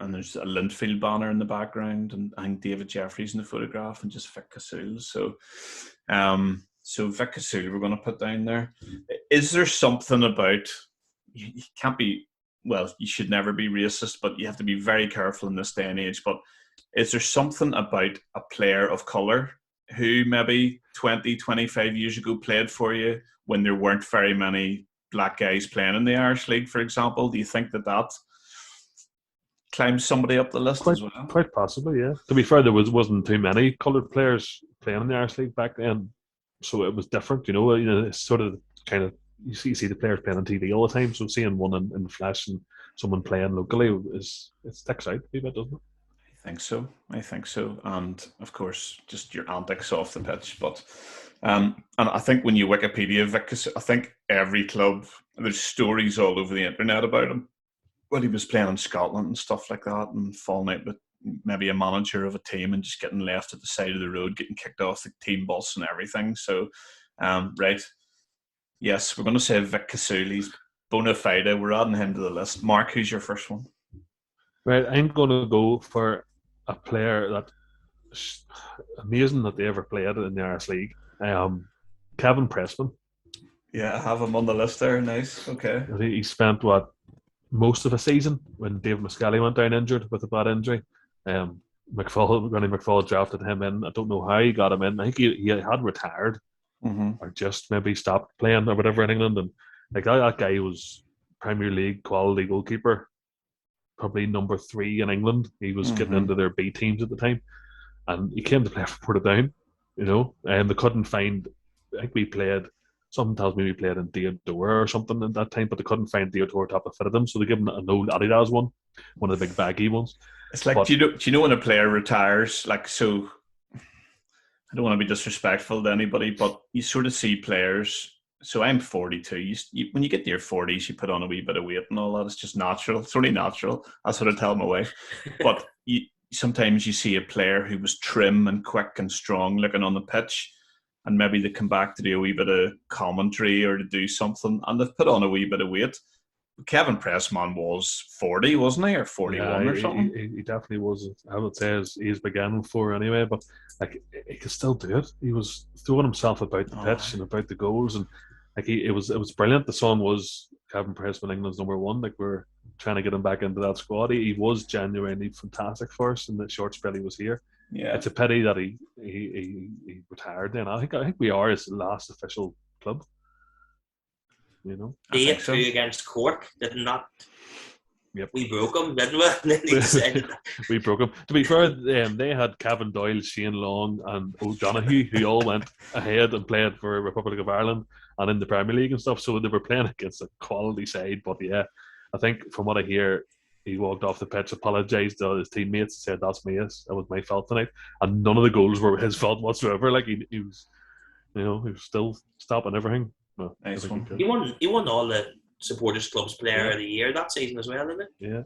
And there's a Linfield banner in the background, and I think David Jeffries in the photograph, and just Vic Kazula. So Vic Kazula we're going to put down there. Is there something about, you can't be, well, you should never be racist, but you have to be very careful in this day and age, but is there something about a player of colour who maybe 20, 25 years ago played for you when there weren't very many black guys playing in the Irish League, for example? Do you think that climbs somebody up the list as well? Quite possibly, yeah. To be fair, there wasn't too many coloured players playing in the Irish League back then, so it was different. It's sort of kind of you see the players playing on TV all the time, so seeing one in the flesh and someone playing locally it sticks out a wee bit, doesn't it? I think so. And of course, just your antics off the pitch. But and I think when you Wikipedia Vic, 'cause I think every club, there's stories all over the internet about him when he was playing in Scotland and stuff like that, and falling out with maybe a manager of a team and just getting left at the side of the road, getting kicked off the team bus and everything. So, right, yes, we're going to say Vic Kasuli's bona fide. We're adding him to the list. Mark, who's your first one? Right, I'm going to go for a player that amazing that they ever played in the Irish League. Kevin Pressman. Yeah, I have him on the list there. Nice. Okay. He spent most of a season when David Muscali went down injured with a bad injury. Ronnie McFall drafted him in. I don't know how he got him in. I think he had retired or just maybe stopped playing or whatever in England. And like that guy was Premier League quality goalkeeper, probably number 3 in England. He was getting into their B teams at the time, and he came to play for Portadown, and they couldn't find. I think we played. Someone tells me we played in Deodora or something at that time, but they couldn't find Deodora top that fitted them, so they gave him an old Adidas one of the big baggy ones. It's like, do you know when a player retires? Like, so I don't want to be disrespectful to anybody, but you sort of see players. So I'm 42. When you get to your 40s, you put on a wee bit of weight and all that. It's just natural. It's only natural. That's what I tell my wife. But sometimes you see a player who was trim and quick and strong looking on the pitch, and maybe they come back to do a wee bit of commentary or to do something, and they've put on a wee bit of weight. Kevin Pressman was 40, wasn't he, or 41 or something? He definitely was. I would say he's began for anyway, but like he could still do it. He was throwing himself about the pitch and about the goals, and like it was brilliant. The song was Kevin Pressman, England's number 1. Like we're trying to get him back into that squad. He was genuinely fantastic for us in the short spell he was here. Yeah, it's a pity that he retired. Then I think we are his last official club. They so. Against Cork did not. Yep. We broke him, didn't we? We broke him. To be fair, they had Kevin Doyle, Shane Long, and O'Donoghue, who all went ahead and played for Republic of Ireland and in the Premier League and stuff. So they were playing against a quality side. But yeah, I think from what I hear, he walked off the pitch, apologised to his teammates, said, "That's me. That was my fault tonight," and none of the goals were his fault whatsoever. Like he was, he was still stopping everything. No, nice one. He won all the Supporters Club's Player of the Year that season as well, didn't he? Yeah.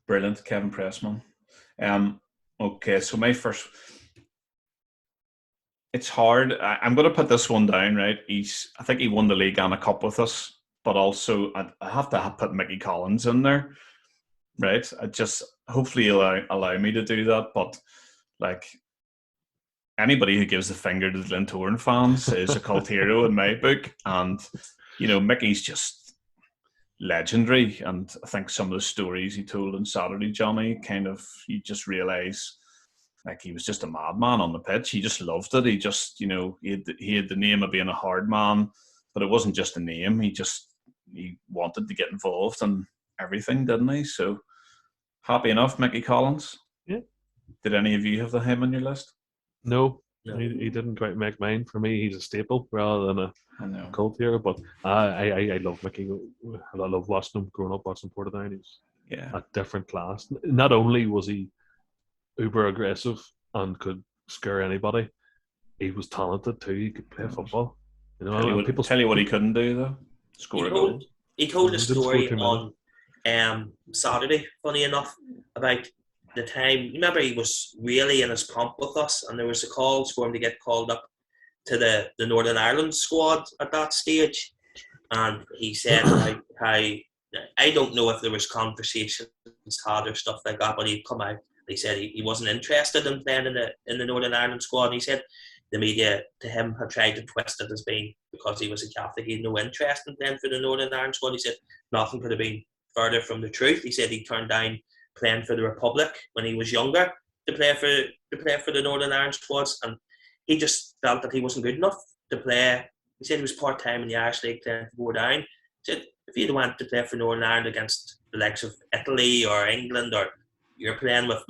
Brilliant, Kevin Pressman. Okay, so my first. It's hard. I'm going to put this one down, right? I think he won the league and a cup with us, but also I have to put Mickey Collins in there, right? Hopefully he'll allow me to do that, but like. Anybody who gives the finger to the Glentoran fans is a cult hero in my book. And, Mickey's just legendary. And I think some of the stories he told on Saturday, Jonny, you just realise, like, he was just a madman on the pitch. He just loved it. He just, he had the name of being a hard man, but it wasn't just a name. He wanted to get involved in everything, didn't he? So, happy enough, Mickey Collins. Yeah. Did any of you have him on your list? No. He didn't quite make mine. For me, he's a staple rather than a cult hero. But I love Mickey. I love watching him growing up, watching Portadown. He's a different class. Not only was he uber aggressive and could scare anybody, he was talented too. He could play football. Tell you what he couldn't do though. Score a goal. He told a story on Saturday, funny enough, about the time. Remember, he was really in his pomp with us, and there was a call for him to get called up to the Northern Ireland squad at that stage. And he said how I don't know if there was conversations had or stuff like that, but he'd come out. He said he wasn't interested in playing in the Northern Ireland squad. And he said the media to him had tried to twist it as being because he was a Catholic, he had no interest in playing for the Northern Ireland squad. He said nothing could have been further from the truth. He said he turned down playing for the Republic when he was younger to play for the Northern Ireland squads, and he just felt that he wasn't good enough to play. He said he was part-time in the Irish League playing for Portadown. He said if you'd went to play for Northern Ireland against the likes of Italy or England, or you're playing with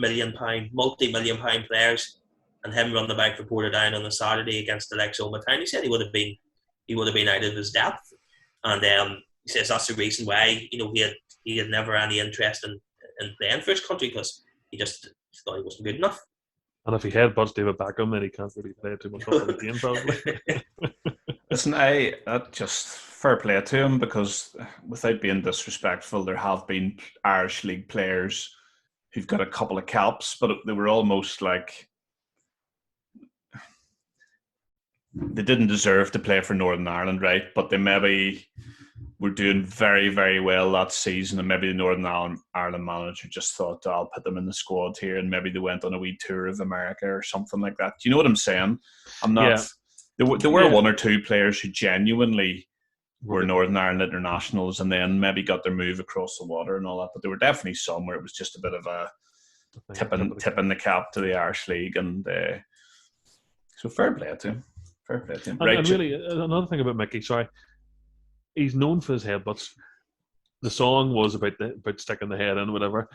multi-million pound players, and him running about for Portadown on a Saturday against the likes of Town, he said he would have been out of his depth. And he says that's the reason why he had he had never any interest in playing for his country because he just thought he wasn't good enough. And if he headbutts David Beckham, then he can't really play too much football again, probably. Listen, that just fair play to him, because without being disrespectful, there have been Irish League players who've got a couple of caps, but they were almost like they didn't deserve to play for Northern Ireland, right? But they maybe were doing very, very well that season, and maybe the Northern Ireland manager just thought, I'll put them in the squad here, and maybe they went on a wee tour of America or something like that. Do you know what I'm saying? I'm not. Yeah. There were one or two players who genuinely were Northern Ireland internationals, and then maybe got their move across the water and all that. But there were definitely some where it was just a bit of a tipping the cap to the Irish League, and so fair play to him. Fair play to him. And really, another thing about Mickey, sorry, he's known for his headbutts. The song was about sticking the head in, whatever.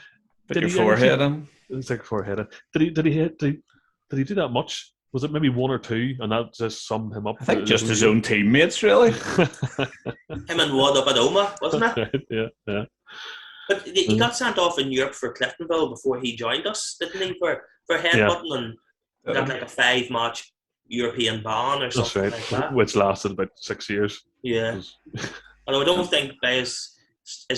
Stick your forehead in. Stick your forehead in. Did he do that much? Was it maybe one or two, and that just summed him up? I think just his own teammates, really. Him and Wad up at Oma, wasn't it? Yeah. But he got sent off in Europe for Cliftonville before he joined us, didn't he? For headbutting, and got like a 5-match European ban or something like that, which lasted about 6 years. Yeah. Although I don't think by his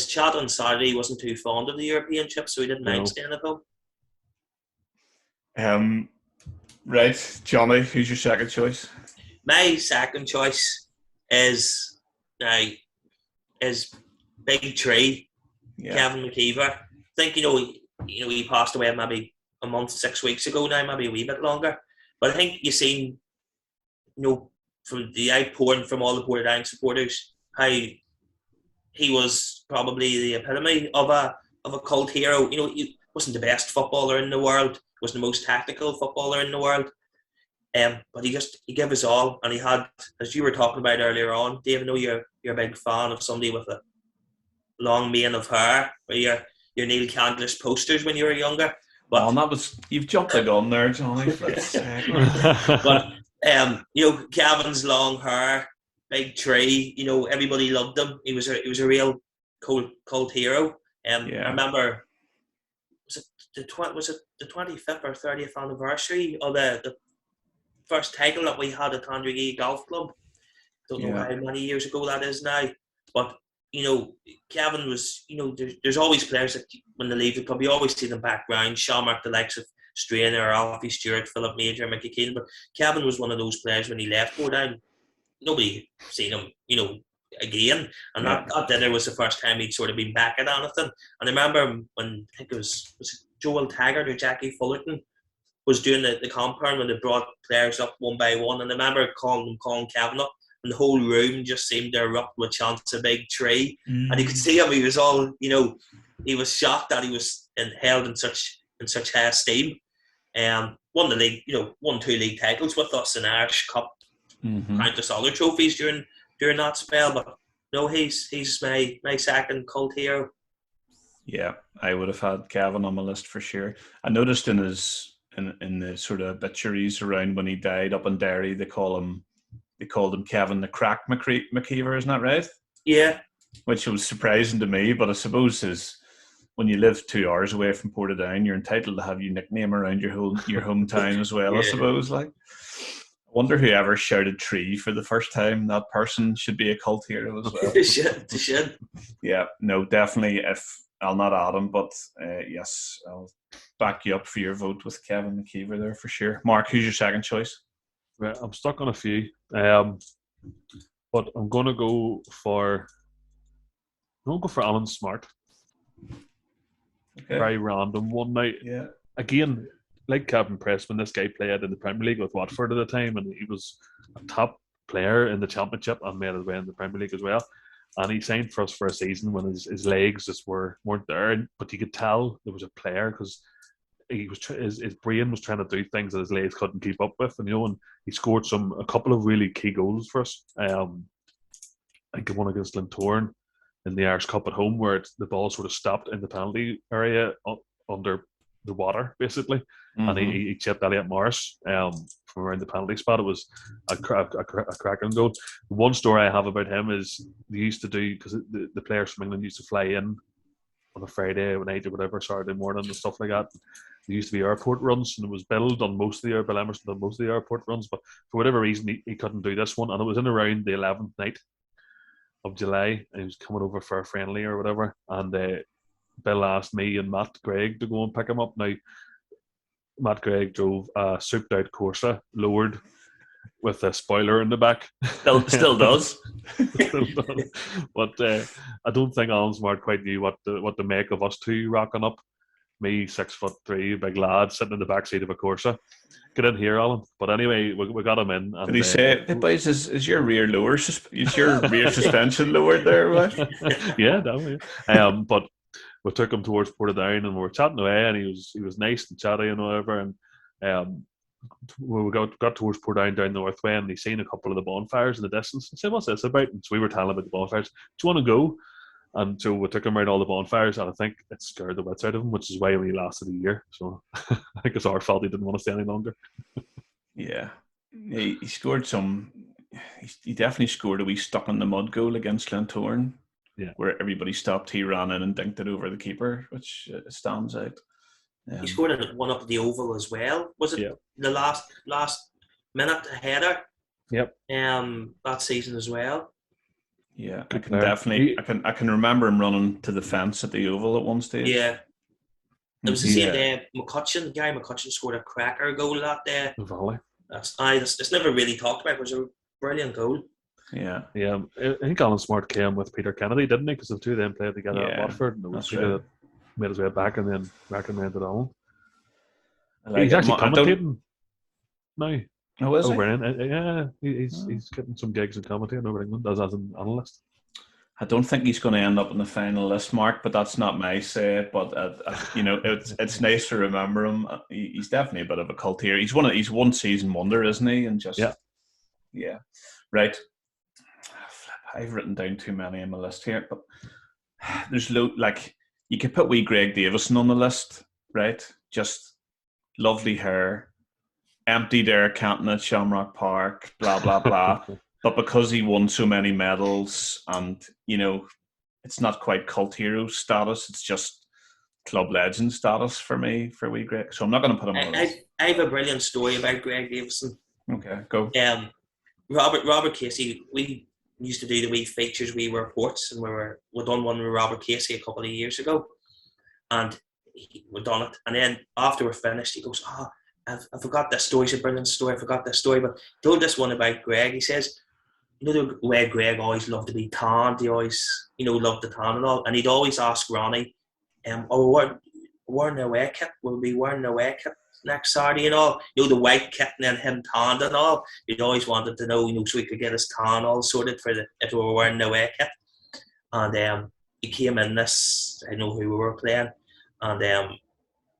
chat on Saturday, he wasn't too fond of the European chip, so he didn't mind staying at home. Right, Jonny, who's your second choice? My second choice is Big Tree, Kevin Mckeever. I think he passed away maybe a month, 6 weeks ago now, maybe a wee bit longer. But I think you've seen, from the outpouring from all the Portadown supporters, how he was probably the epitome of a cult hero. He wasn't the best footballer in the world, wasn't the most tactical footballer in the world, but he gave us all, and he had, as you were talking about earlier on, Dave, I know you're a big fan of somebody with a long mane of hair, or your Neil Candlish posters when you were younger. But you've jumped the gun there, Jonny. But Kevin's long hair, Big Tree, everybody loved him. He was a real cult hero. I remember, was it the 25th or 30th anniversary of the first title that we had at Tandragee Golf Club. Don't know how many years ago that is now, but Kevin was, there's always players that when they leave the club, you always see them background. Shamrock, the likes of Strainer, Alfie Stewart, Philip Major, Mickey Keane. But Kevin was one of those players when he left Portadown, nobody seen him, again. And that dinner was the first time he'd sort of been back at anything. And I remember when, I think it was it Joel Taggart or Jackie Fullerton was doing the compound when they brought players up one by one. And I remember calling Kevin up, and the whole room just seemed to erupt with chants of Big Tree. And you could see him, he was all, he was shocked that he was held in such high esteem. Won the league, won 2 league titles with us in Irish Cup, countless other trophies during that spell. But no, he's my second cult hero. Yeah, I would have had Kevin on my list for sure. I noticed in the sort of obituaries around when he died up in Derry, they called him Kevin the Crack Mckeever, isn't that right? Yeah. Which was surprising to me, but I suppose when you live 2 hours away from Portadown, you're entitled to have your nickname around your hometown as well, I suppose. I wonder whoever shouted Tree for the first time, that person should be a cult hero as well. They should. Yeah, no, definitely. If I'll not add him, but yes, I'll back you up for your vote with Kevin Mckeever there for sure. Mark, who's your second choice? Right, I'm stuck on a few, but I'm going to go for Alan Smart. Okay. Very random one night. Yeah. Again, like Captain Pressman, this guy played in the Premier League with Watford at the time, and he was a top player in the Championship and made his way in the Premier League as well. And he signed for us for a season when his legs just weren't there, but you could tell there was a player because his brain was trying to do things that his legs couldn't keep up with, and he scored a couple of really key goals for us. I think one against Lintorn in the Irish Cup at home, where the ball sort of stopped in the penalty area under the water, basically, and he chipped Elliot Morris from around the penalty spot. It was a cracking goal. The one story I have about him is they used to do, because the players from England used to fly in on a Friday night or whatever, Saturday morning and stuff like that. There used to be airport runs, and it was Bill done most of the Bill Emerson done most of the airport runs, but for whatever reason he couldn't do this one, and it was in around the 11th night of July, and he was coming over for a friendly or whatever, and Bill asked me and Matt Gregg to go and pick him up. Now, Matt Gregg drove a souped out Corsa, lowered, with a spoiler in the back. Still does. Still does. But I don't think Alan Smart quite knew what to make of us two rocking up. Me, 6'3", big lad, sitting in the back seat of a Corsa. Get in here, Alan. But anyway, we got him in. And, did he say, "Hey boys, is your rear lower? Is your rear suspension lowered there?" Right? Yeah, definitely. But we took him towards Portadown, and we were chatting away, and he was nice and chatty and whatever. And we got towards Portadown down the north way, and he seen a couple of the bonfires in the distance. I said, "What's this about?" And so we were telling him about the bonfires. Do you want to go? And so we took him around all the bonfires, and I think it scared the wits out of him, which is why he only lasted a year. So I think it's our fault he didn't want to stay any longer. Yeah, he scored some. He definitely scored a wee stuck in the mud goal against Glentoran. Yeah, where everybody stopped, he ran in and dinked it over the keeper, which stands out. He scored one up at the Oval as well. Was it the last minute header? Yep. That season as well. Yeah, I can definitely. I can remember him running to the fence at the Oval at one stage. Yeah. It was the same day. Gary McCutcheon scored a cracker goal that day. Volley. It's never really talked about. It was a brilliant goal. Yeah. I think Alan Smart came with Peter Kennedy, didn't he? Because the two of them played together at Watford, and it was Peter that made his way back and then recommended Alan. He's actually commentating now. Oh, is he? Yeah, he's getting some gigs and commentating over England as an analyst. I don't think he's going to end up in the final list, Mark, but that's not my say. But it's nice to remember him. He's definitely a bit of a cult hero. He's one season wonder, isn't he? And just right. I've written down too many on my list here, but there's you could put wee Greg Davison on the list, right? Just lovely hair. Emptied air Canton at Shamrock Park, blah, blah, blah. But because he won so many medals and, it's not quite cult hero status, it's just club legend status for me, for wee Greg. So I'm not going to put him on the list. I have a brilliant story about Greg Davison. Okay, go. Robert Casey, we used to do the wee features, wee reports, and we done one with Robert Casey a couple of years ago. And we done it. And then after we're finished, he goes, I forgot this story. It's a brilliant story. I forgot this story, but he told this one about Greg. He says, the way Greg always loved to be tanned. He always, loved the tan and all. And he'd always ask Ronnie, wearing the away kit. We'll be wearing the away kit next Saturday and all. The white kit and then him tanned and all. He'd always wanted to know, so he could get his tan all sorted if we were wearing the away kit. And he came in this, I know who we were playing, and they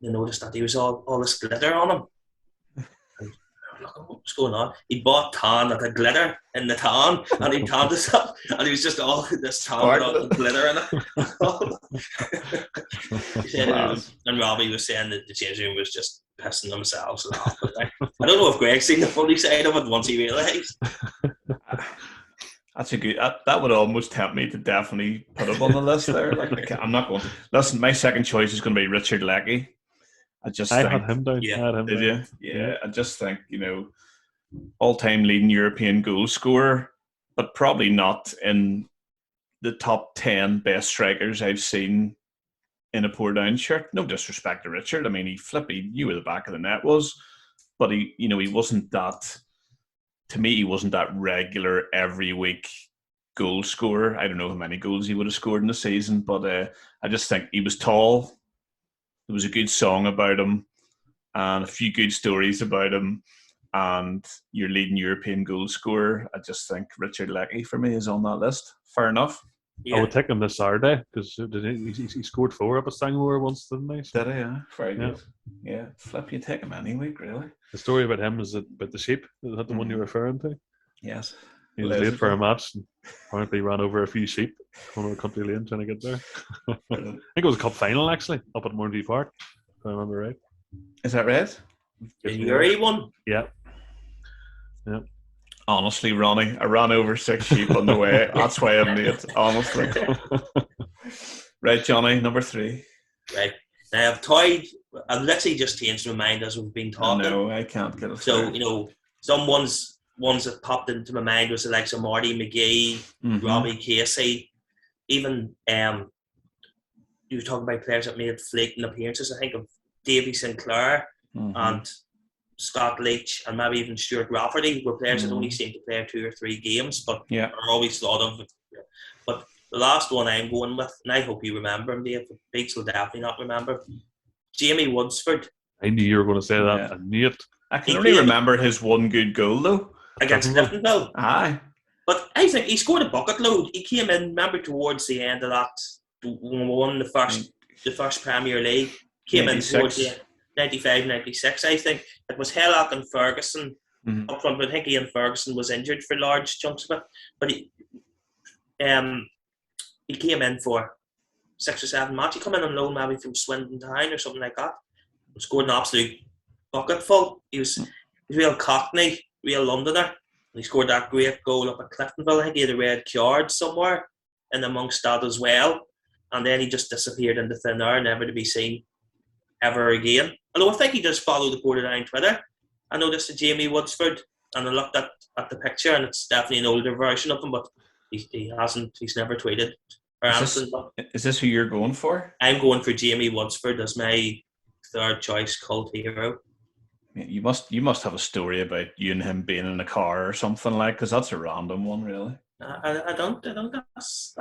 noticed that he was all this glitter on him. And what's going on? He bought tan that had glitter in the tan, and he tanned us up, and he was just all this tan with all the glitter in it. He said, and Robbie was saying that the changing room was just pissing themselves laughing. I don't know if Greg's seen the funny side of it once he realised. That's a good. That would almost tempt me to definitely put him on the list there. I'm not going to. Listen, my second choice is going to be Richard Leckie. I had him down. Yeah. Did you? Yeah. I just think, all-time leading European goal scorer, but probably not in the top 10 best strikers I've seen in a Portadown shirt. No disrespect to Richard. I mean, he knew where the back of the net was, but he wasn't that. To me, he wasn't that regular every week goal scorer. I don't know how many goals he would have scored in the season, but I just think he was tall. There was a good song about him and a few good stories about him, and your leading European goal scorer. I just think Richard Leckie for me is on that list. Fair enough. Yeah. I would take him this Saturday because he scored 4 up at Stanmore once, didn't he? Did he? Yeah, very good. Yeah, flip, you take him anyway, really. The story about him is about the sheep. Is that the one you're referring to? Yes. He was late for a match and apparently ran over a few sheep on a country lane trying to get there. I think it was a cup final actually, up at Mornview Park, if I remember right. Is that right? The Uri one? Yeah. Honestly, Ronnie, I ran over 6 sheep on the way. That's why I'm late, honestly. Right, Jonny, number 3. Right. Now, I've literally just changed my mind as we've been talking. No, I can't get it. So, some ones that popped into my mind was the likes of Marty McGee, Robbie Casey, even you were talking about players that made fleeting appearances. I think of Davy Sinclair and Scott Leach and maybe even Stuart Rafferty were players that only seemed to play 2 or 3 games, but are always thought of. But the last one I'm going with, and I hope you remember him, Dave, Beats will definitely not remember, Jamie Woodsford. I knew you were going to say that. I knew it. I can only remember his one good goal, though. Against Cliftonville. Aye. But I think he scored a bucket load. He came in, remember, towards the end of that, won the first Premier League. Came 96. In towards the 95, 96, I think. It was Hellock and Ferguson up front, but I think Ian Ferguson was injured for large chunks of it. But he came in for 6 or 7 matches. He came in on loan maybe from Swindon Town or something like that. He scored an absolute bucketful. He was real Cockney, real Londoner. And he scored that great goal up at Cliftonville. I think he had a red card somewhere in amongst that as well. And then he just disappeared into thin air, never to be seen ever again. Although I think he just followed the Borderline Twitter. I noticed the Jamie Woodsford, and I looked at the picture, and it's definitely an older version of him, but he's never tweeted or anything. Is this who you're going for? I'm going for Jamie Woodsford as my 3rd choice cult hero. You must have a story about you and him being in a car or something like, because that's a random one, really. I don't. That's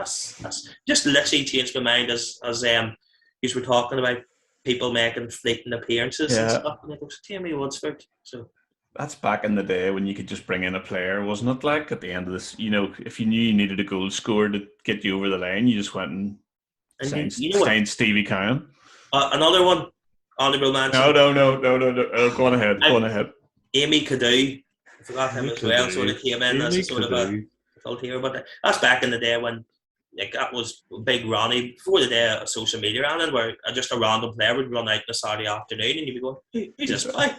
just literally changed my mind as you were talking about people making fleeting appearances and stuff. And it was Jamie Woodsford. So that's back in the day when you could just bring in a player, wasn't it? Like at the end of this, if you knew you needed a goal scorer to get you over the line, you just went and signed Stevie Cowan. Another one. Honourable mention. No. Go on ahead. Amy Cadu. I forgot him as well. Sort of came in as a sort of a cult hero. But that's back in the day when that was Big Ronnie, before the day of social media and where just a random player would run out on a Saturday afternoon and you'd be going, who's this guy?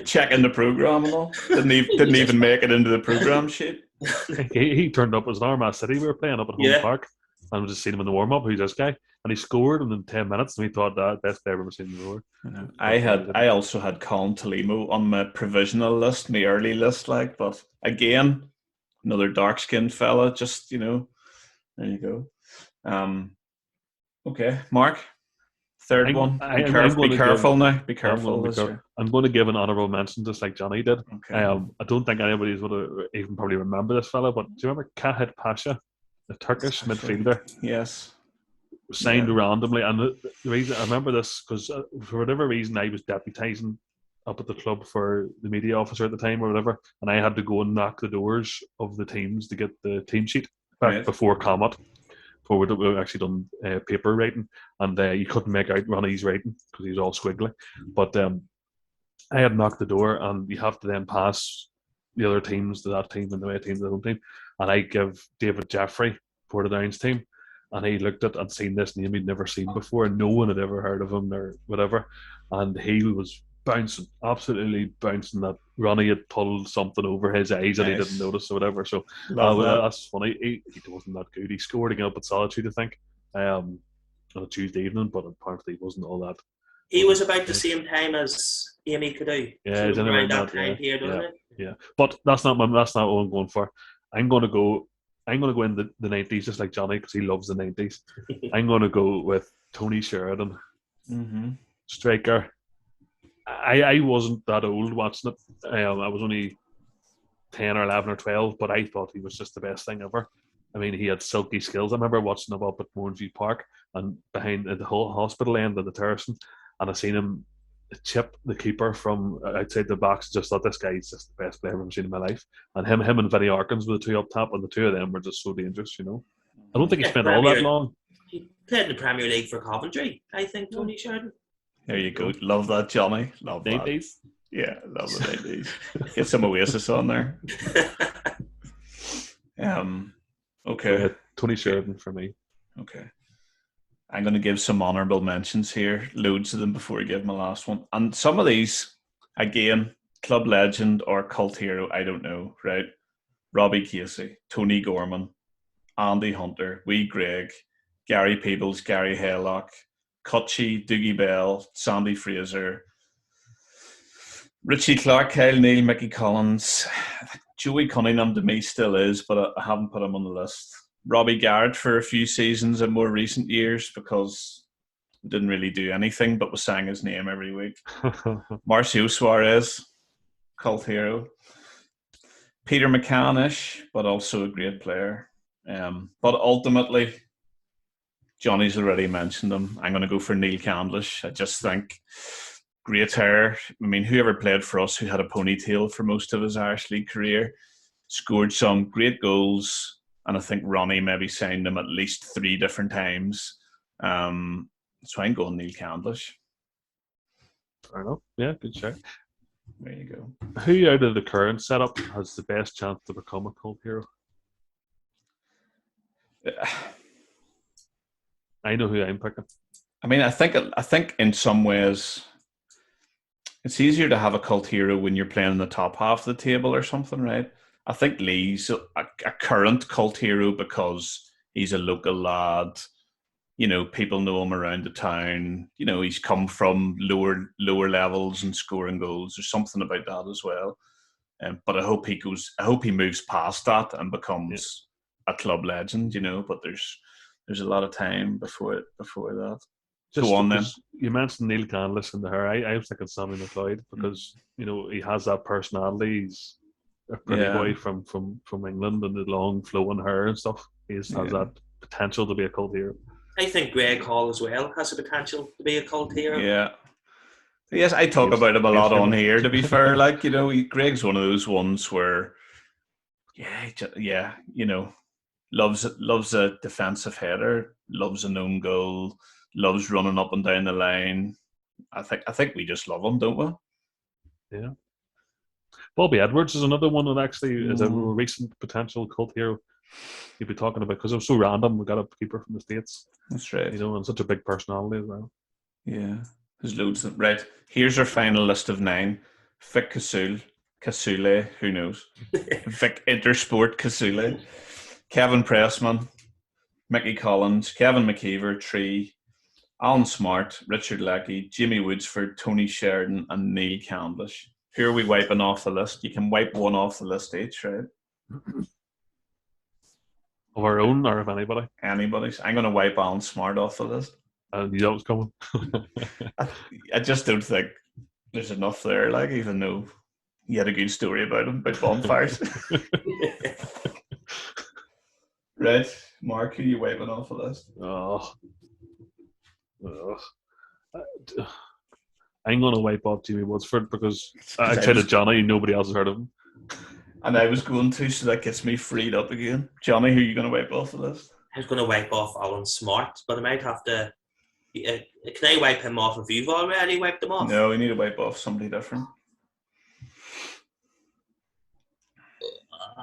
Checking the programme and all. Didn't even make it into the programme sheet. he turned up as an Armagh City. We were playing up at home park. And we just seen him in the warm up. Who's this guy? And he scored within 10 minutes. And we thought that best player I've ever seen in the world. I also had Colin Tolimo on my provisional list, my early list, but again, another dark skinned fella. Just there you go. Okay, Mark, 3rd one. Be careful now. Be careful. I'm going to give an honourable mention, just like Jonny did. Okay. I don't think anybody's going to even probably remember this fella, but do you remember Kahed Pasha? The Turkish midfielder, yes, signed randomly, and the reason I remember this because for whatever reason I was deputising up at the club for the media officer at the time or whatever, and I had to go and knock the doors of the teams to get the team sheet back before Comet, before we'd actually done paper writing, and you couldn't make out Ronnie's writing because he was all squiggly. But I had knocked the door, and you have to then pass the other teams to that team and the away team to the home team. And I give David Jeffrey, Portadown's team, and he looked at and seen this name he'd never seen before, and no one had ever heard of him or whatever. And he was absolutely bouncing that Ronnie had pulled something over his eyes and he didn't notice or whatever. So that's funny. He wasn't that good. He scored again up at Solitude, I think, on a Tuesday evening, but apparently he wasn't all that. He was about the same time as Amy Cadu. Yeah, he's around that time period, wasn't it? Yeah, but that's not what I'm going for. I'm going to go in the 90s, just like Jonny, because he loves the 90s. I'm going to go with Tony Sheridan, striker. I wasn't that old watching it. I was only 10 or 11 or 12, but I thought he was just the best thing ever. I mean, he had silky skills. I remember watching him up at Mornview Park and behind the whole hospital end of the terracing, and I seen him chip the keeper from outside the box. Just thought, this guy's just the best player I've ever seen in my life. And him and Vinnie Arkins were the two up top, and the two of them were just so dangerous, I don't think he spent all that long. He played in the Premier League for Coventry, I think, Tony Sheridan. There you go. Love that, Jonny. Love that. 90s. Yeah, love the 90s. Get some Oasis on there. Okay. So, Tony Sheridan for me. Okay. I'm going to give some honourable mentions here, loads of them before I give my last one. And some of these, again, club legend or cult hero, I don't know, right? Robbie Casey, Tony Gorman, Andy Hunter, Wee Greg, Gary Peebles, Gary Haylock, Cutchy, Dougie Bell, Sandy Fraser, Richie Clark, Kyle Neal, Mickey Collins. Joey Cunningham to me still is, but I haven't put him on the list. Robbie Garrett for a few seasons in more recent years because he didn't really do anything but was sang his name every week. Marcio Suarez, cult hero. Peter McCannish, but also a great player. But ultimately, Johnny's already mentioned him. I'm going to go for Neil Candlish. I just think great hair. I mean, whoever played for us who had a ponytail for most of his Irish League career scored some great goals, and I think Ronnie maybe signed him at least 3 different times. So I'm going Neil Candlish. Fair enough. Yeah, good shout. There you go. Who out of the current setup has the best chance to become a cult hero? I know who I'm picking. I mean, I think in some ways it's easier to have a cult hero when you're playing in the top half of the table or something, right? I think Lee's a current cult hero because he's a local lad. You know, people know him around the town. You know, he's come from lower levels and scoring goals. There's something about that as well. But I hope he moves past that and becomes a club legend. You know, but there's a lot of time before that. Just go on then. You mentioned Neil Candlish in there. I was thinking Sammy McLeod because you know he has that personality. He's a pretty boy from England and the long flowing hair and stuff. He has that potential to be a cult hero. I think Greg Hall as well has the potential to be a cult hero. Yeah. Yes, I talk about him a lot on here, to be fair. Like, you know, Greg's one of those ones where, you know, loves a defensive header, loves an own goal, loves running up and down the line. I think we just love him, don't we? Yeah. Bobby Edwards is another one that actually is a recent potential cult hero you'd be talking about because it was so random. We got a keeper from the States. That's right. You know, and such a big personality as well. Yeah. There's loads of them. Right. Here's our final list of 9. Vic Kasule, who knows? Vic Intersport Kasule, Kevin Pressman, Mickey Collins, Kevin Mckeever, Tree, Alan Smart, Richard Leckie, Jimmy Woodsford, Tony Sheridan, and Neil Candlish. Who are we wiping off the list? You can wipe one off the list each, right? Of our own or of anybody? Anybody's. I'm going to wipe Alan Smart off the list. And you know what's coming? I just don't think there's enough there, like, even though he had a good story about him, about bonfires. Right. Mark, who are you wiping off the list? I'm going to wipe off Jimmy Woodsford because outside of Jonny, nobody else has heard of him. And I was going to, so that gets me freed up again. Jonny, who are you going to wipe off the list? I was going to wipe off Alan Smart, but I might have to. Can I wipe him off if you've already wiped him off? No, we need to wipe off somebody different.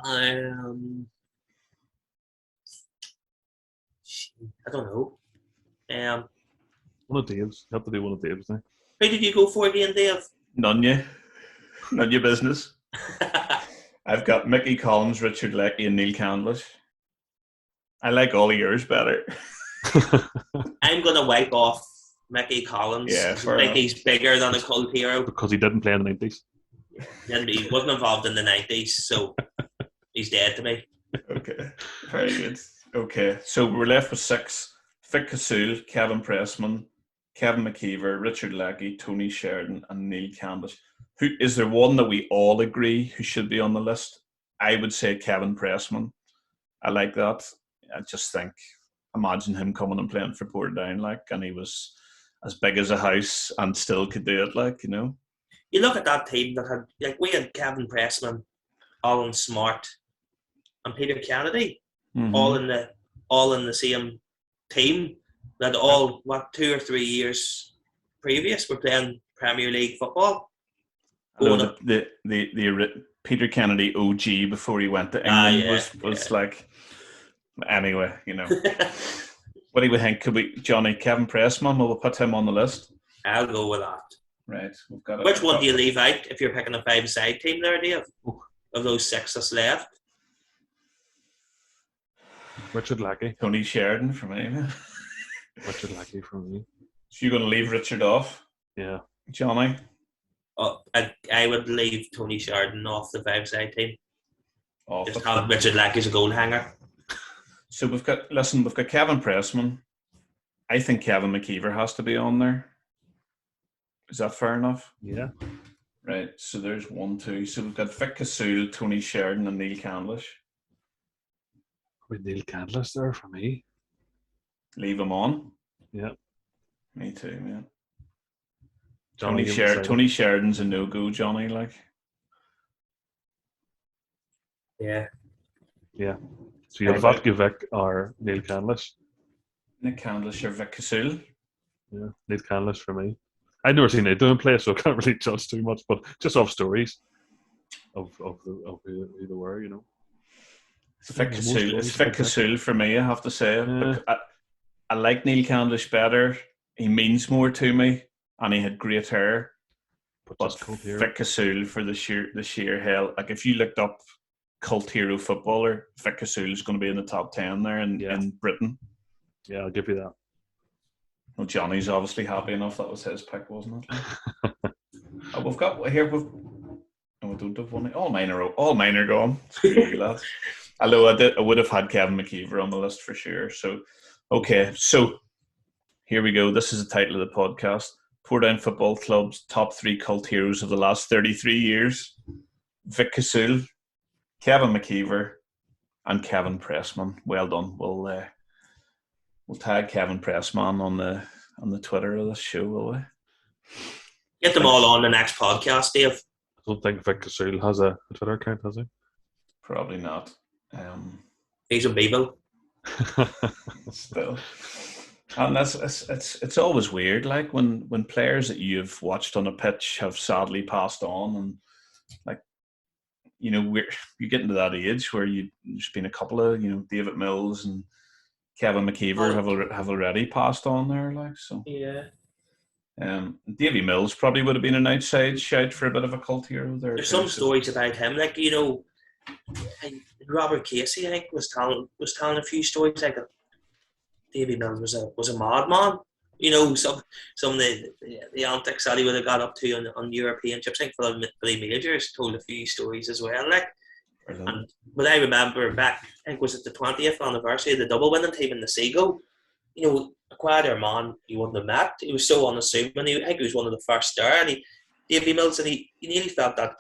I don't know. One of Dave's. You have to do one of Dave's now. Who did you go for again, Dave? None your business. I've got Mickey Collins, Richard Leckie, and Neil Candlish. I like all of yours better. I'm going to wipe off Mickey Collins. Yeah, I think he's bigger than a cult hero. Because he didn't play in the 90s. And he wasn't involved in the 90s, so he's dead to me. Okay, very good. Okay, so we're left with 6. Vic Kasule, Kevin Pressman, Kevin Mckeever, Richard Leckie, Tony Sheridan, and Neil Candlish. Who is there one that we all agree who should be on the list? I would say Kevin Pressman. I like that. I just think, imagine him coming and playing for Portadown, like, and he was as big as a house and still could do it, like, you know. You look at that team that had, like, we had Kevin Pressman, Alan Smart, and Peter Kennedy, all in the same team. That all 2 or 3 years previous were playing Premier League football. The Peter Kennedy OG before he went to England was like, anyway, you know. What do we think? Could we, Jonny, Kevin Pressman? Will we put him on the list? I'll go with that. Right. We've got Which one do you leave out if you're picking a 5-side team there, Dave? Of those 6 that's left? Richard Leckie. Tony Sheridan for me. Richard Lackey for me. So you're going to leave Richard off? Yeah. Jonny? I would leave Tony Sheridan off the 5-side team. Off Just it. have Richard Lackey as a goal hanger. So we've got Kevin Pressman. I think Kevin Mckeever has to be on there. Is that fair enough? Yeah. Right. So there's 1, 2. So we've got Vic Casoul, Tony Sheridan, and Neil Candlish. With Neil Candlish there for me. Leave him on. Yeah. Me too, man. Jonny Tony Sheridan's a no-go, Jonny. Like. Yeah. Yeah. So you have Vatke Vic or Neil Candlish. Nick Candlish or Vic Casoul. Yeah, Neil Candlish for me. I've never seen it doing play, so I can't really judge too much, but just off stories of who they were, you know. It's Vic Casoul for me, I have to say. Yeah. I like Neil Candlish better. He means more to me, and he had great hair. But Vic Casoul for the sheer hell. Like if you looked up cult hero footballer, Vic Casoul is going to be in the top 10 there in Britain. Yeah, I'll give you that. Well, Johnny's obviously happy enough. That was his pick, wasn't it? We've got here. No, we don't have one. All mine are gone. Screw you, lads. Although I would have had Kevin Mckeever on the list for sure. So, okay. So here we go. This is the title of the podcast: Portdown Football Club's top 3 cult heroes of the last 33 years. Vic Casoul, Kevin Mckeever, and Kevin Pressman. Well done. We'll tag Kevin Pressman on the Twitter of this show, will we? Get them all on the next podcast, Dave. I don't think Vic Casoul has a Twitter account, has he? Probably not. He's a Beeble. Still. And it's always weird, like when players that you've watched on a pitch have sadly passed on, and like, you know, you get into that age where there's been a couple of, you know, David Mills and Kevin Mckeever have already passed on there, like, so. Yeah. Davy Mills probably would have been an outside shout for a bit of a cult hero there. There's some stories about him, like, you know, Robert Casey, I think, was telling a few stories like that. Davy Mills was a madman. You know, some of the antics that he would have got up to on European trips. I think for the majors told a few stories as well, like. But I remember back, I think was it the 20th anniversary of the double winning team in the Seagull. You know, a quieter man you wouldn't have met. He was so unassuming. I think he was one of the first there. And Davy Mills, and he nearly felt a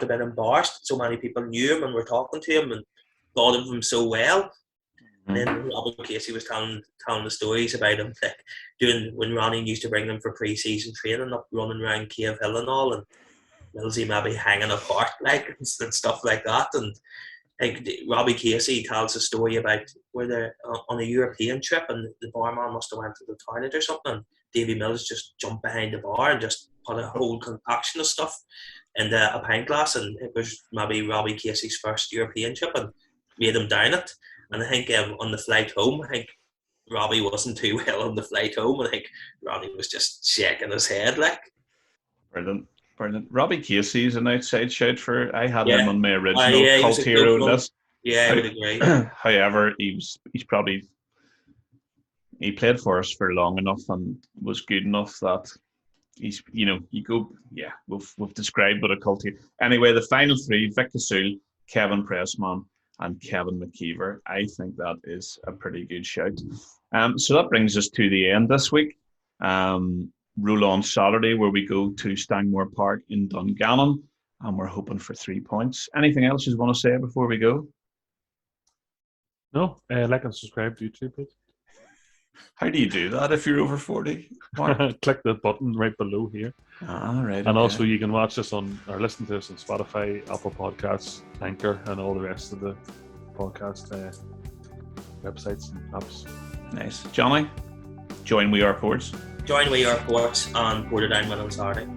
bit embarrassed. So many people knew him and were talking to him and thought of him so well. And then Robert Casey was telling the stories about him, like when Ronnie used to bring them for pre-season training, up running around Cave Hill and all, and Millsy maybe hanging apart, like, and stuff like that. And like Robbie Casey tells a story about where they're on a European trip and the barman must have went to the toilet or something, and Davy Mills just jumped behind the bar and just put a whole concoction of stuff in a pint glass, and it was maybe Robbie Casey's first European trip, and made him down it. And I think on the flight home, I think Robbie wasn't too well on the flight home, and I think Robbie was just shaking his head, like. Brilliant. Robbie Casey's an outside shout for. I had him on my original cult hero list. Yeah, I would agree. However, he played for us for long enough and was good enough that he's, you know, we've described what a cult hero. Anyway, the final 3: Vic Casoul, Kevin Pressman, and Kevin Mckeever. I think that is a pretty good shout. So that brings us to the end this week. Roll on Saturday, where we go to Stangmore Park in Dungannon, and we're hoping for 3 points. Anything else you want to say before we go? No, like and subscribe to YouTube, please. How do you do that if you're over 40? Click the button right below here. Right. And also you can watch us or listen to us on Spotify, Apple Podcasts, Anchor, and all the rest of the podcast websites and apps. Nice. Jonny, join We Are Ports. Join We Are Ports and Portadown on Saturday.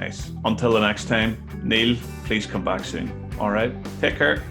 Nice. Until the next time, Neil, please come back soon. All right. Take care.